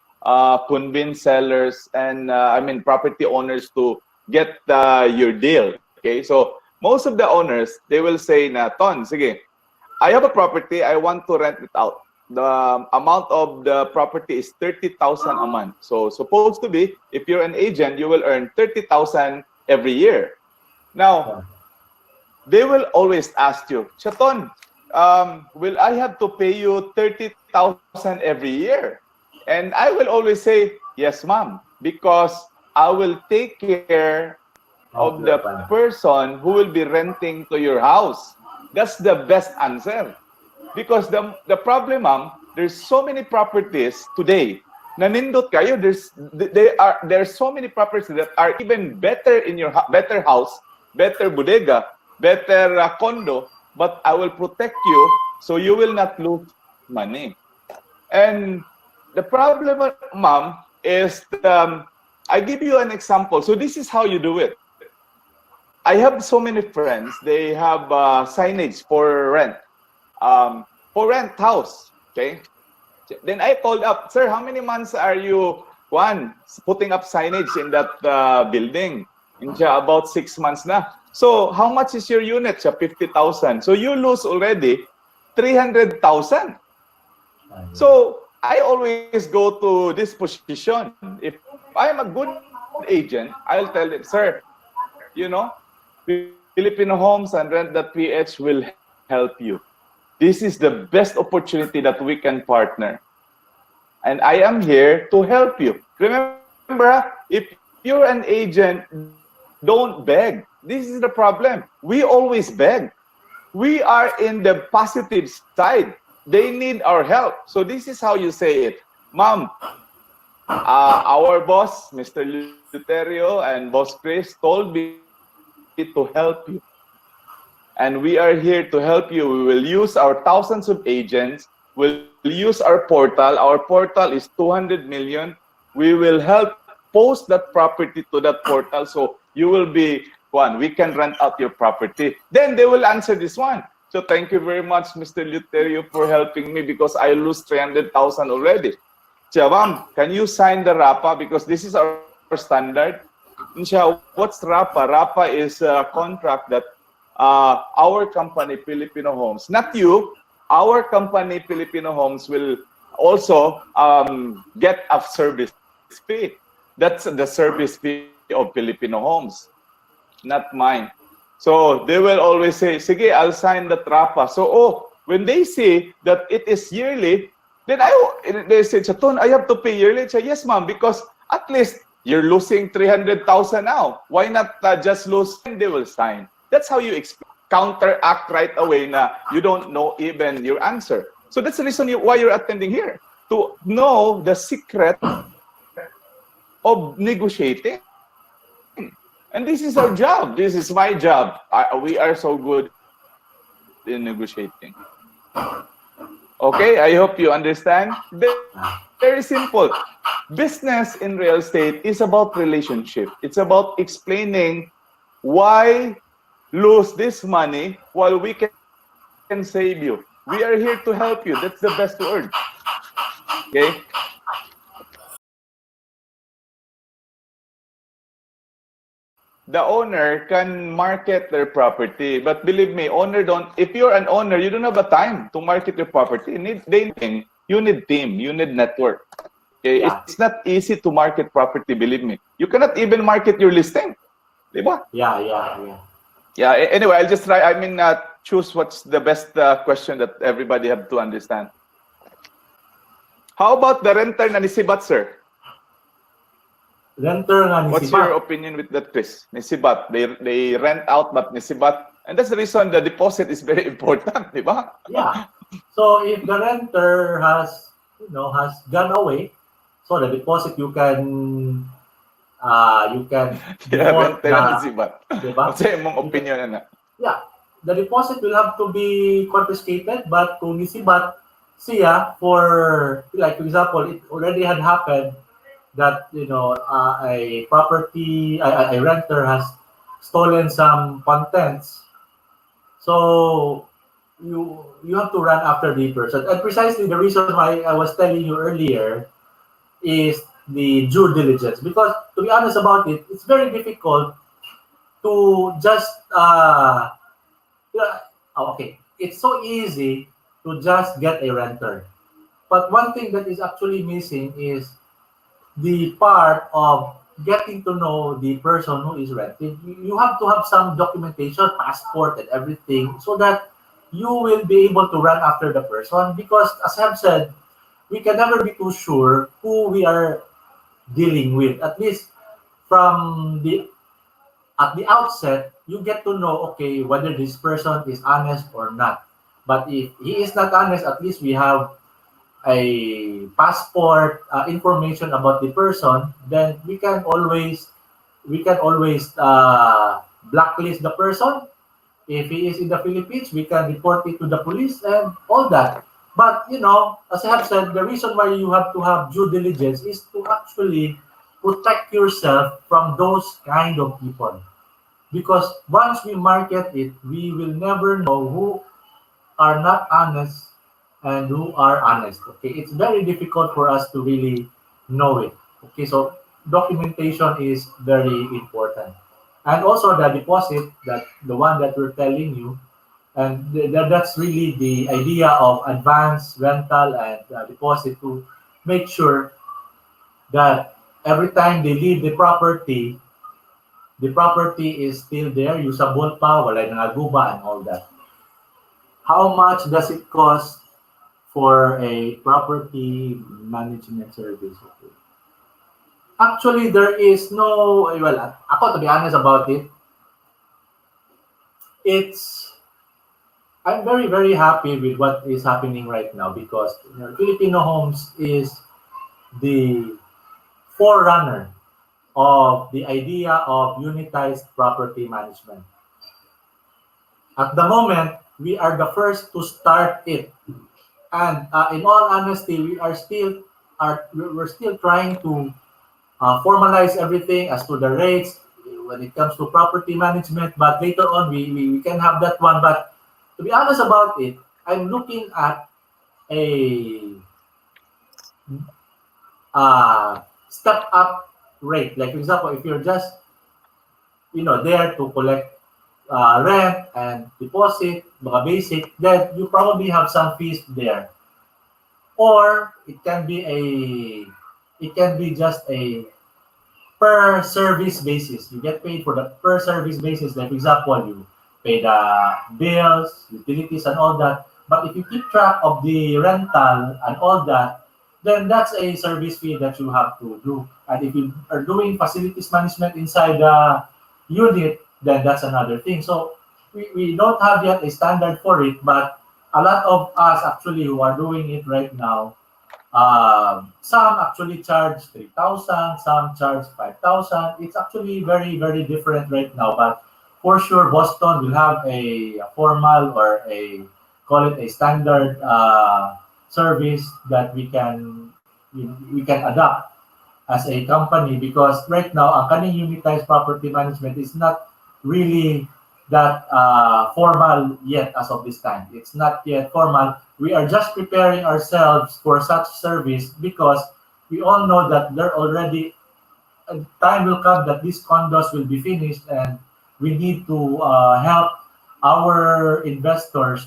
Speaker 1: convince sellers and property owners to get your deal. Okay, so most of the owners, they will say na, Ton, sige, I have a property, I want to rent it out. The amount of the property is 30,000 a month. So supposed to be, if you're an agent, you will earn 30,000 every year. Now, they will always ask you, Chaton, will I have to pay you 30,000 every year? And I will always say, yes, ma'am, because I will take care of the person who will be renting to your house. That's the best answer. Because the problem, ma'am, there's so many properties today. Nanindot kayo, there are so many properties that are even better in your better house, better bodega, better condo, but I will protect you so you will not lose money. And the problem, ma'am, is I give you an example. So this is how you do it. I have so many friends. They have signage for rent house. Okay. Then I called up, sir, how many months are you putting up signage in that building? In about 6 months na. So how much is your unit? 50,000. So you lose already 300,000. So I always go to this position. If I'm a good agent, I'll tell them, sir, Filipino Homes and Rent.ph will help you. This is the best opportunity that we can partner. And I am here to help you. Remember, if you're an agent, don't beg. This is the problem. We always beg. We are in the positive side. They need our help. So this is how you say it. Mom, Our boss, Mr. Luterio, and Boss Chris told me to help you. And we are here to help you. We will use our thousands of agents. We'll use our portal. Our portal is 200 million. We will help post that property to that portal. So you will be one. We can rent out your property. Then they will answer this one. So thank you very much, Mr. Luterio, for helping me because I lose 300,000 already. Chavam, can you sign the RAPA? Because this is our standard. Insha, what's RAPA? RAPA is a contract that our company, Filipino Homes, not you, our company, Filipino Homes, will also get a service fee. That's the service fee of Filipino Homes, not mine. So they will always say, sige, I'll sign the TRAPA. So, when they see that it is yearly, then they say, Chaton, I have to pay yearly. I say, yes, ma'am, because at least you're losing 300,000 now. Why not just lose? And they will sign. That's how you counteract right away na you don't know even your answer. So that's the reason why you're attending here, to know the secret of negotiating. And this is our job. This is my job. We are so good in negotiating. Okay, I hope you understand. Very simple. Business in real estate is about relationship. It's about explaining why lose this money while we can save you. We are here to help you. That's the best word. Okay? The owner can market their property, but believe me, if you're an owner, you don't have a time to market your property. You need team, you need network. Okay?
Speaker 2: Yeah.
Speaker 1: It's not easy to market property, believe me. You cannot even market your listing. Diba?
Speaker 2: Yeah.
Speaker 1: Yeah, anyway, I'll just try, choose what's the best question that everybody have to understand. How about the renter na nisibat, sir?
Speaker 2: Renter nga
Speaker 1: What's
Speaker 2: nisibat.
Speaker 1: your opinion with that, Chris? Nisibat. They rent out but nisibat. And that's the reason the deposit is very important, di ba?
Speaker 2: Yeah. So if the renter has gone away, so the deposit you can
Speaker 1: Yeah,
Speaker 2: default
Speaker 1: renter na nisibat.
Speaker 2: diba?
Speaker 1: What's your opinion na?
Speaker 2: Yeah. The deposit will have to be confiscated, but kung nisibat siya for, like, for example, it already had happened that a renter has stolen some contents, so you have to run after the person. And precisely the reason why I was telling you earlier is the due diligence, because to be honest about it, it's very difficult to just okay, it's so easy to just get a renter, but one thing that is actually missing is the part of getting to know the person who is renting. You have to have some documentation, passport, and everything, so that you will be able to run after the person. Because, as I have said, we can never be too sure who we are dealing with. At least at the outset, you get to know, okay, whether this person is honest or not. But if he is not honest, at least we have a passport information about the person. Then we can always blacklist the person. If he is in the Philippines, we can report it to the police and all that. But as I have said, the reason why you have to have due diligence is to actually protect yourself from those kind of people. Because once we market it, we will never know who are not honest and who are honest. Okay, it's very difficult for us to really know it. Okay, so documentation is very important, and also the deposit, that the one that we're telling you, and that's really the idea of advance rental and deposit, to make sure that every time they leave the property is still there, usable pa, wala nangaguba and all that. How much does it cost for a property management service? Okay. Actually, there is no, well, ako, to be honest about it, I'm very, very happy with what is happening right now, because Filipino Homes is the forerunner of the idea of unitized property management. At the moment, we are the first to start it. And in all honesty, we're still trying to formalize everything as to the rates when it comes to property management. But later on, we can have that one. But to be honest about it, I'm looking at a step up rate. Like for example, if you're just there to collect rent and deposit, mga basic, then you probably have some fees there. Or it can be just a per service basis. You get paid for the per service basis. Like for example, you pay the bills, utilities, and all that. But if you keep track of the rental and all that, then that's a service fee that you have to do. And if you are doing facilities management inside the unit, then that's another thing. So we don't have yet a standard for it, but a lot of us actually who are doing it right now, some actually charge 3,000, some charge 5,000. It's actually very, very different right now. But for sure, Boston will have a formal or call it a standard service that we can adopt as a company, because right now ang kaning unitized property management is not really that formal yet as of this time. It's not yet formal. We are just preparing ourselves for such service because we all know that there already a time will come that these condos will be finished, and we need to help our investors,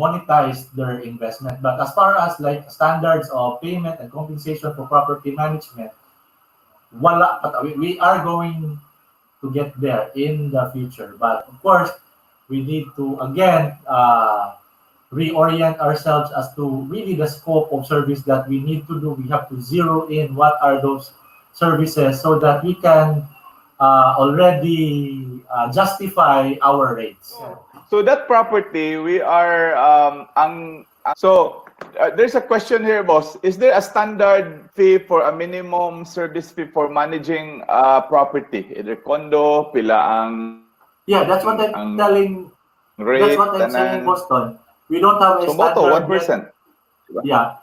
Speaker 2: monetize their investment. But as far as like standards of payment and compensation for property management, wala. But we are going to get there in the future. But of course, we need to again reorient ourselves as to really the scope of service that we need to do. We have to zero in what are those services so that we can already justify our rates.
Speaker 1: So that property, we are there's a question here, boss. Is there a standard fee for a minimum service fee for managing property, either condo, pila ang
Speaker 2: Yeah, that's what I'm telling.
Speaker 1: rate,
Speaker 2: That's what I'm saying, Boston. We don't have a
Speaker 1: so
Speaker 2: standard.
Speaker 1: 1%.
Speaker 2: Yeah.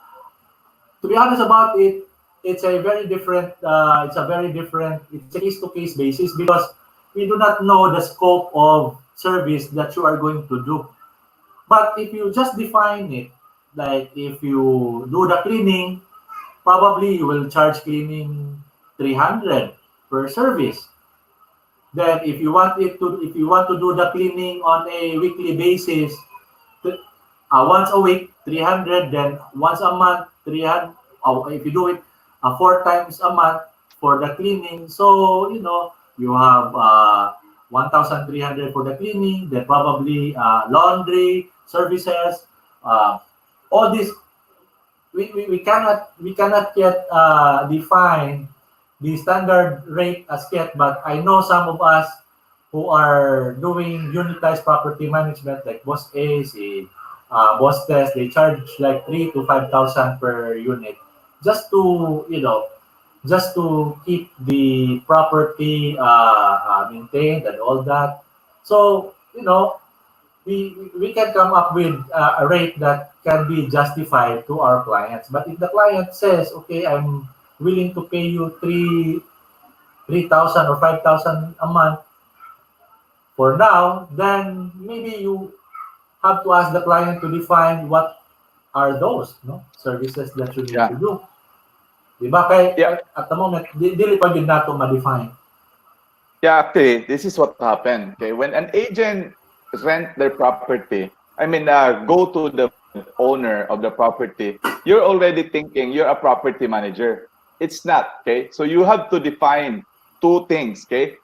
Speaker 2: To be honest about it, it's a very different. It's a case-to-case basis because we do not know the scope of service that you are going to do. But if you just define it, like if you do the cleaning, probably you will charge cleaning 300 per service. Then if you want to do the cleaning on a weekly basis, once a week 300, then once a month 300. If you do it 4 times a month for the cleaning, so you have 1,300 for the cleaning, then probably laundry services, all this. We cannot yet define the standard rate as yet, but I know some of us who are doing unitized property management, like Boss A, Boss Test, they charge like 3,000 to 5,000 per unit, just to keep the property maintained and all that. So we can come up with a rate that can be justified to our clients. But if the client says, okay, I'm willing to pay you 3,000 or 5,000 a month for now, then maybe you have to ask the client to define what are those services that you need to do. Diba? Kaya at the moment, dili pa din nato ma-define.
Speaker 1: Yeah, actually, this is what happened. Okay, when an agent rent their property, go to the owner of the property, you're already thinking you're a property manager. It's not, okay? So you have to define 2 things, okay?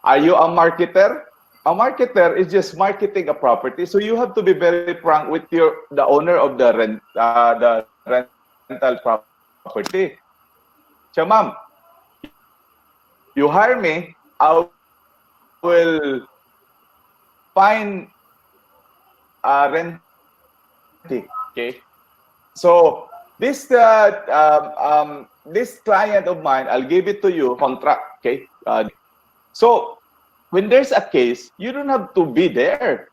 Speaker 1: Are you a marketer? A marketer is just marketing a property, so you have to be very frank with the owner of the rental property. So, ma'am, you hire me, I will find a rent. Okay, so this this client of mine, I'll give it to you contract. Okay. So when there's a case, you don't have to be there.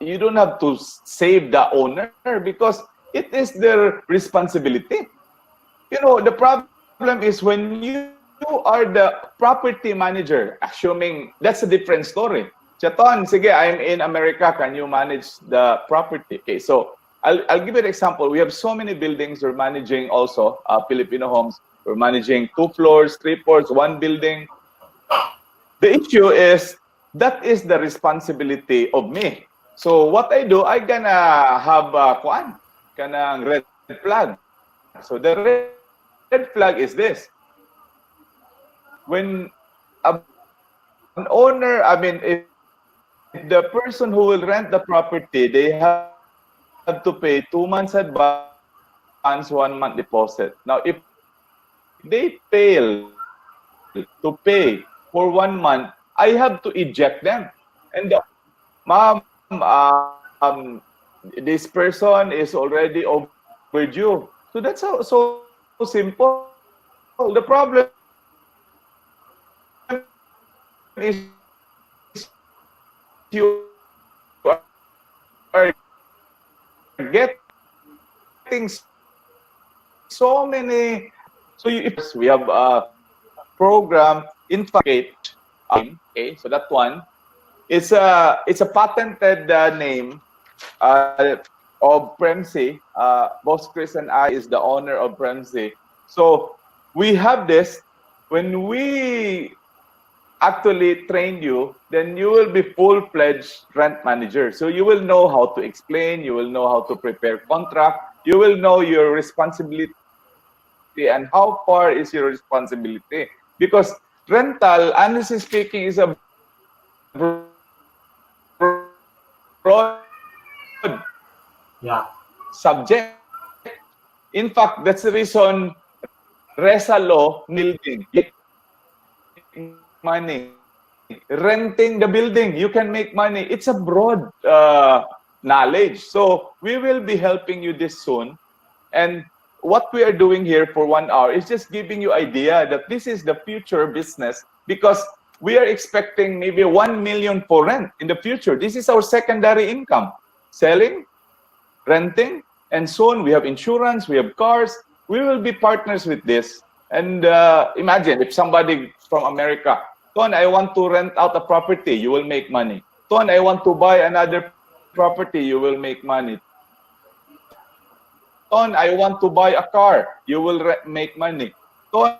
Speaker 1: You don't have to save the owner because it is their responsibility. You know, the problem is when you are the property manager, assuming that's a different story. Chaton, sige, I'm in America. Can you manage the property? Okay, so I'll give you an example. We have so many buildings. We're managing also Filipino homes. We're managing 2 floors, 3 floors, 1 building. The issue is that is the responsibility of me. So what I do, I gonna have kanang red flag. So the red flag is this: when an owner, I mean, if the person who will rent the property, they have to pay 2 months advance, 1 month deposit. Now, if they fail to pay for 1 month, I have to eject them. And ma'am, this person is already overdue. So that's so simple. The problem is you are getting so many. So we have a program Infagate. Okay, so that one, it's a patented name of Premsi. Boss Chris and I is the owner of Premsi. So we have this. When we actually train you, then you will be full-fledged rent manager. So you will know how to explain, you will know how to prepare contract, you will know your responsibility and how far is your responsibility. Because rental, honestly speaking, is a broad subject. In fact, that's the reason Resa law building money. Renting the building, you can make money. It's a broad knowledge. So we will be helping you this soon. And what we are doing here for 1 hour is just giving you idea that this is the future business, because we are expecting maybe 1 million for rent in the future. This is our secondary income, selling, renting, and soon we have insurance, we have cars. We will be partners with this. And imagine if somebody from America, Ton, I want to rent out a property, you will make money. Ton, I want to buy another property, you will make money. Ton, I want to buy a car, you will make money. Ton,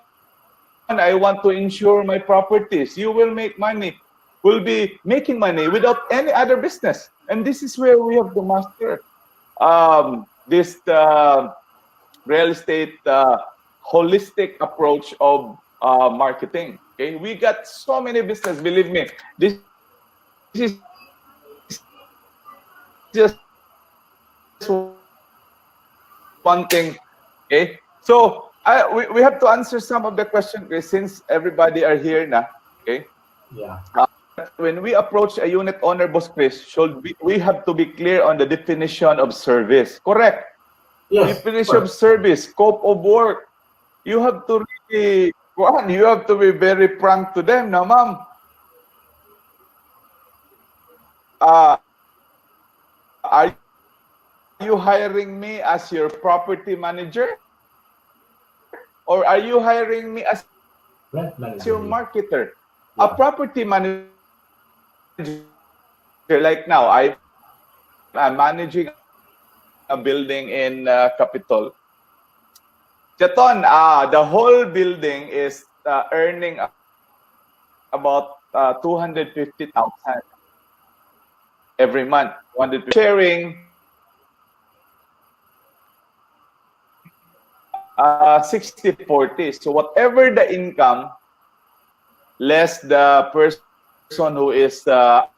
Speaker 1: I want to insure my properties, you will make money. We'll be making money without any other business. And this is where we have to master this real estate holistic approach of marketing. Okay, we got so many business. Believe me, this is just one thing. Okay, so we have to answer some of the questions, okay, since everybody are here now. Okay.
Speaker 2: Yeah.
Speaker 1: When we approach a unit owner, Boss Chris, we have to be clear on the definition of service. Correct.
Speaker 2: Yes.
Speaker 1: Definition of service, scope of work. You have to really, you have to be very frank to them. Now, ma'am, are you hiring me as your property manager? Or are you hiring me as your marketer? Yeah. A property manager, like now, I'm managing a building in Capitol. Chaton, the whole building is earning about 250,000 every month. Sharing 60-40. So whatever the income, less the person who is a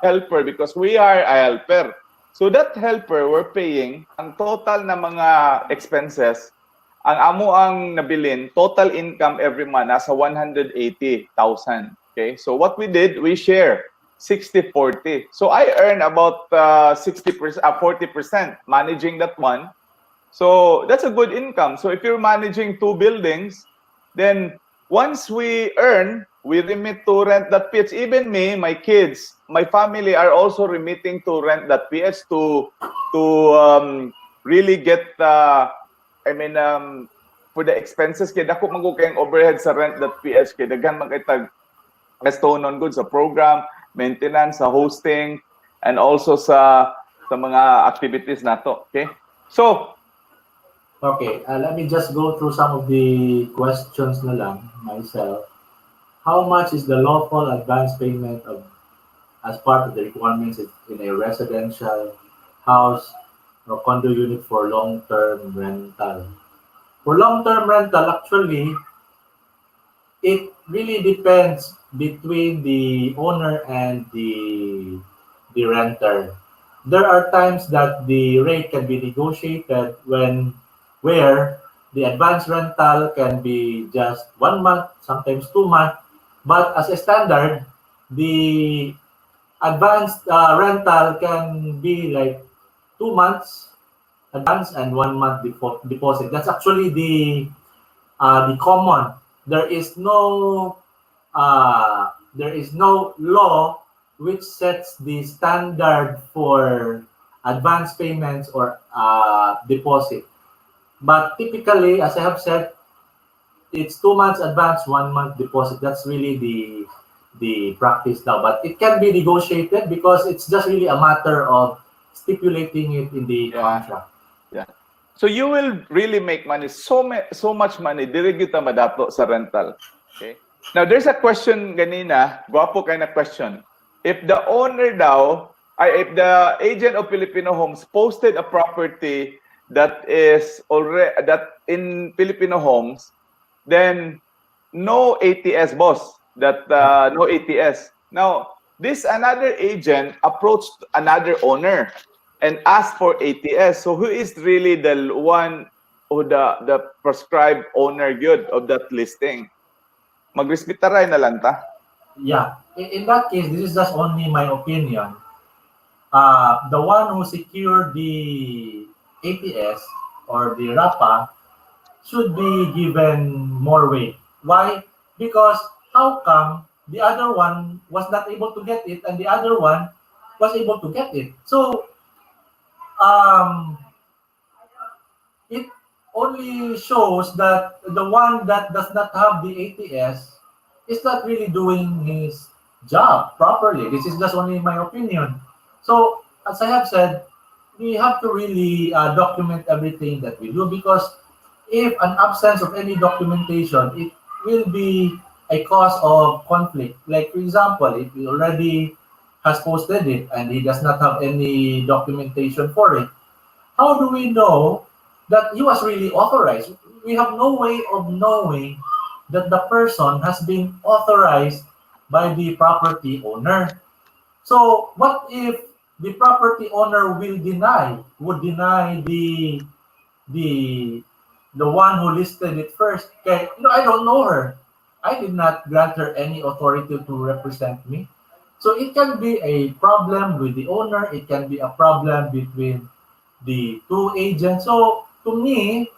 Speaker 1: helper, because we are a helper. So that helper, we're paying ang total na mga expenses, ang amo ang nabilin, total income every month, nasa 180,000. Okay? So what we did, we share 60-40. So I earn about 40% managing that one. So that's a good income. So if you're managing 2 buildings, then once we earn, we remit to rent.ph. Even me, my kids, my family are also remitting to rent.ph to really get for the expenses kay dako man kayong overhead sa rent.ph kay daghan man kay tag gastonon good sa program, maintenance, sa hosting, and also sa mga activities nato. Okay? So,
Speaker 2: Okay, let me just go through some of the questions na lang myself. How much is the lawful advance payment of as part of the requirements in a residential house or condo unit for long-term rental? For long-term rental, actually, it really depends between the owner and the renter. There are times that the rate can be negotiated where the advance rental can be just 1 month, sometimes 2 months. But as a standard, the advanced rental can be like 2 months advance and 1 month deposit. That's actually the common. There is no law which sets the standard for advance payments or deposit. But typically, as I have said, it's 2 months advance, 1 month deposit. That's really the practice now. But it can be negotiated because it's just really a matter of stipulating it in the contract.
Speaker 1: Yeah. So you will really make money, so much money, dili kita madato sa rental. Okay? Now, there's a question ganina, guwapo kayo na question. If the owner daw, if the agent of Filipino Homes posted a property that is already that in Filipino Homes, then no ATS, boss. That no ATS. Now, this another agent approached another owner and asked for ATS. So who is really the one or the prescribed owner good of that listing? Magresbitaray na lang ta.
Speaker 2: Yeah. In that case, this is just only my opinion. The one who secured the ATS or the RAPA should be given more weight. Why? Because how come the other one was not able to get it and the other one was able to get it? So, it only shows that the one that does not have the ATS is not really doing his job properly. This is just only my opinion. So, as I have said, we have to really document everything that we do, because if an absence of any documentation, it will be a cause of conflict. Like, for example, if he already has posted it and he does not have any documentation for it, how do we know that he was really authorized? We have no way of knowing that the person has been authorized by the property owner. So what if the property owner would deny the one who listed it first? Okay, I don't know her. I did not grant her any authority to represent me. So it can be a problem with the owner. It can be a problem between the two agents. So to me,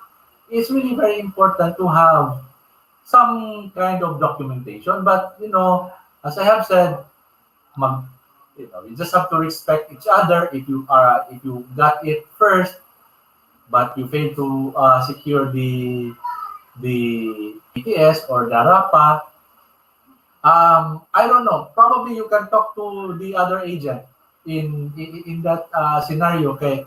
Speaker 2: it's really very important to have some kind of documentation. But as I have said, you just have to respect each other. If you got it first, but you fail to secure the ATS or the RAPA, I don't know. Probably you can talk to the other agent in that scenario. Okay,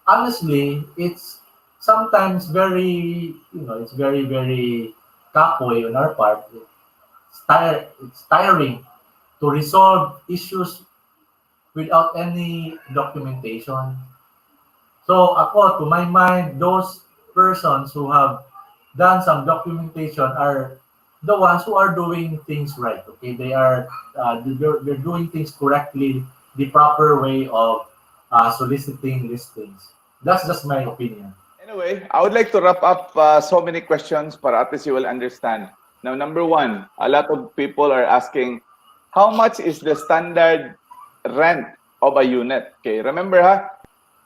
Speaker 2: honestly, it's sometimes very it's very, very kapoy on our part. It's tiring to resolve issues without any documentation. So ako, to my mind, those persons who have done some documentation are the ones who are doing things right. Okay, they're doing things correctly, the proper way of soliciting listings. That's just my opinion.
Speaker 1: Anyway, I would like to wrap up so many questions, but at least you will understand. Now, number one, a lot of people are asking, how much is the standard rent of a unit? Okay, remember,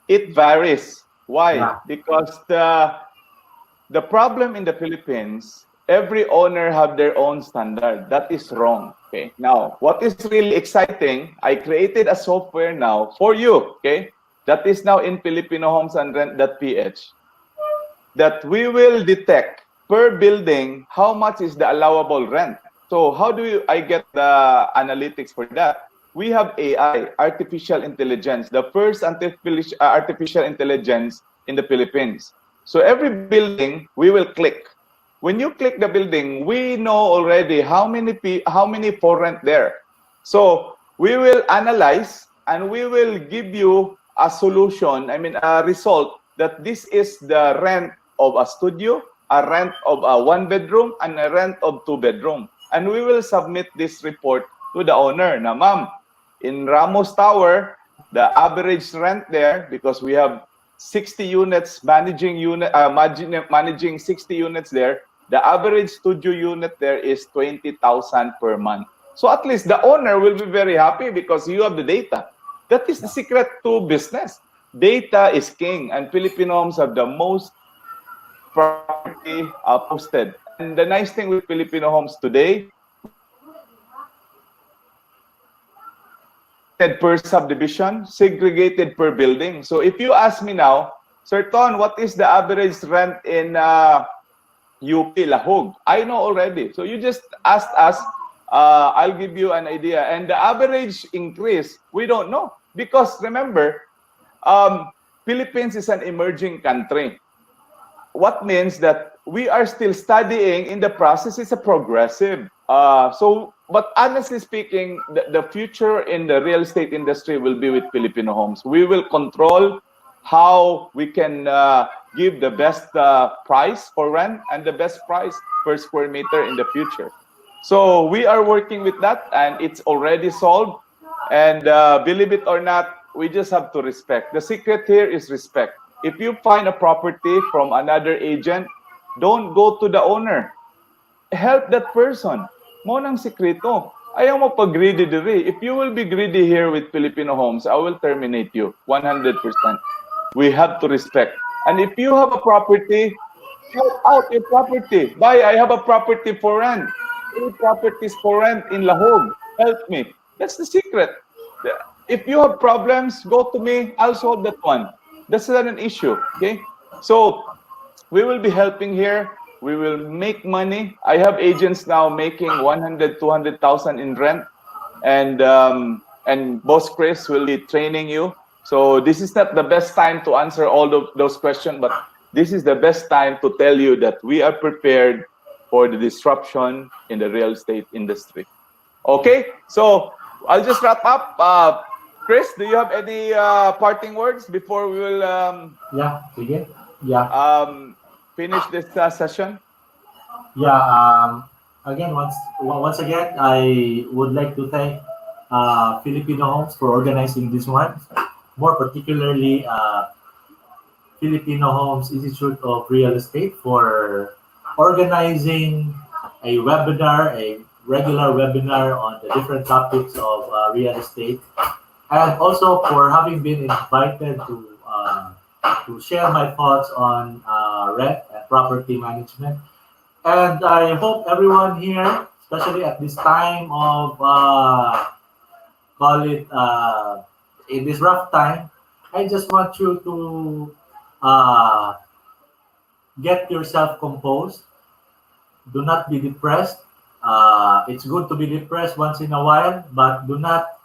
Speaker 1: it varies. Why?
Speaker 2: Yeah.
Speaker 1: Because the problem in the Philippines, every owner have their own standard. That is wrong. Okay. Now, what is really exciting, I created a software now for you. Okay. That is now in Filipino Homes and Rent.ph, that we will detect per building how much is the allowable rent. So how do I get the analytics for that? We have AI, artificial intelligence, the first artificial intelligence in the Philippines. So every building we will click. When you click the building, we know already how many for rent there. So we will analyze and we will give you a solution, a result that this is the rent of a studio, a rent of a 1 bedroom, and a rent of 2 bedroom. And we will submit this report to the owner. Now, ma'am, in Ramos Tower, the average rent there, because we have 60 units managing 60 units there, the average studio unit there is 20,000 per month. So at least the owner will be very happy because you have the data. That is the secret to business. Data is king, and Filipino Homes have the most property posted. And the nice thing with Filipino Homes today, per subdivision, segregated per building. So if you ask me now, Sir Ton, what is the average rent in UP Lahog? I know already. So you just asked us, I'll give you an idea. And the average increase, we don't know. Because remember, Philippines is an emerging country. What means that we are still studying in the process. It's a progressive. But honestly speaking, the future in the real estate industry will be with Filipino Homes. We will control how we can give the best price for rent and the best price per square meter in the future. So we are working with that, and it's already solved. And believe it or not, we just have to respect. The secret here is respect. If you find a property from another agent, don't go to the owner. Help that person. Mo nang sikreto. Ayaw mo pag greedy diri. If you will be greedy here with Filipino Homes, I will terminate you 100%. We have to respect. And if you have a property, help out your property. Bye, I have a property for rent. 3 properties for rent in Lahog. Help me. That's the secret. If you have problems, go to me. I'll solve that one. That's not an issue. Okay? So we will be helping here. We will make money. I have agents now making 100, 200,000 in rent, and Boss Chris will be training you. So this is not the best time to answer all of those questions, but this is the best time to tell you that we are prepared for the disruption in the real estate industry. Okay, so I'll just wrap up. Chris, do you have any parting words before we will finish this session?
Speaker 2: Yeah. Again, once again, I would like to thank Filipino Homes for organizing this one. More particularly, Filipino Homes Institute of Real Estate for organizing a regular webinar on the different topics of real estate, and also for having been invited to share my thoughts on rent and property management. And I hope everyone here, especially at this time of in this rough time, I just want you to get yourself composed. Do not be depressed. It's good to be depressed once in a while, but do not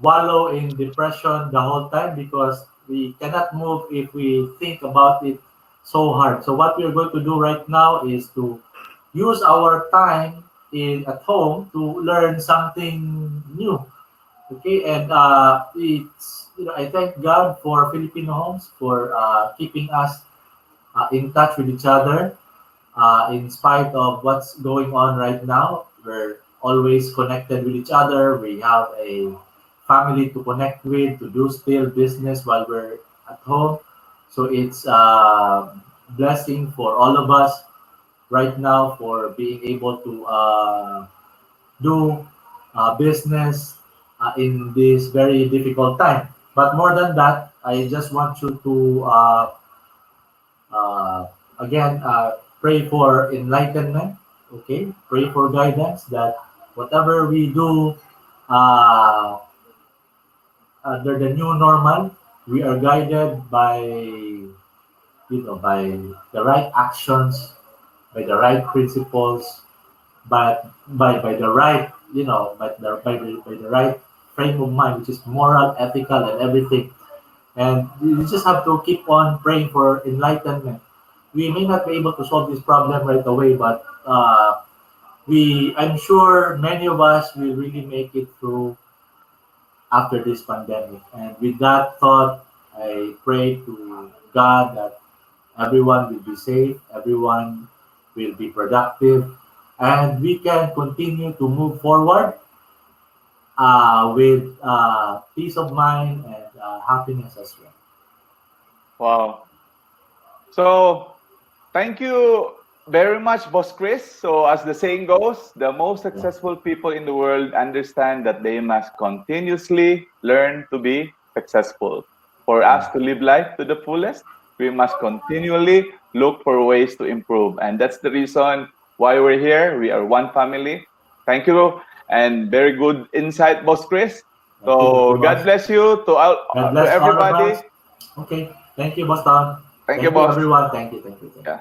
Speaker 2: wallow in depression the whole time, because we cannot move if we think about it so hard. So what we're going to do right now is to use our time at home to learn something new. Okay, and I thank God for Filipino Homes for keeping us in touch with each other. In spite of what's going on right now, we're always connected with each other. We have a family to connect with, to do still business while we're at home. So it's a blessing for all of us right now for being able to do business in this very difficult time. But more than that, I just want you to Again, pray for enlightenment. Okay, pray for guidance that whatever we do uh, under the new normal, we are guided by by the right actions, by the right principles, but by the right by the right frame of mind, which is moral, ethical, and everything. And you just have to keep on praying for enlightenment. We may not be able to solve this problem right away, but I'm sure many of us will really make it through after this pandemic. And with that thought, I pray to God that everyone will be safe, everyone will be productive, and we can continue to move forward with peace of mind and happiness as well.
Speaker 1: Wow. So, thank you very much, Boss Chris. So, as the saying goes, the most successful people in the world understand that they must continuously learn to be successful. For us to live life to the fullest, we must continually look for ways to improve. And that's the reason why we're here. We are one family. Thank you. And very good insight, Boss Chris.
Speaker 2: Thank you
Speaker 1: So,
Speaker 2: very
Speaker 1: God
Speaker 2: much.
Speaker 1: bless you
Speaker 2: God
Speaker 1: to
Speaker 2: bless all of
Speaker 1: everybody.
Speaker 2: us. Okay. Thank you, Boston.
Speaker 1: Thank you,
Speaker 2: Thank you,
Speaker 1: boss.
Speaker 2: everyone. Thank you. Thank you. Thank you.
Speaker 1: Yeah.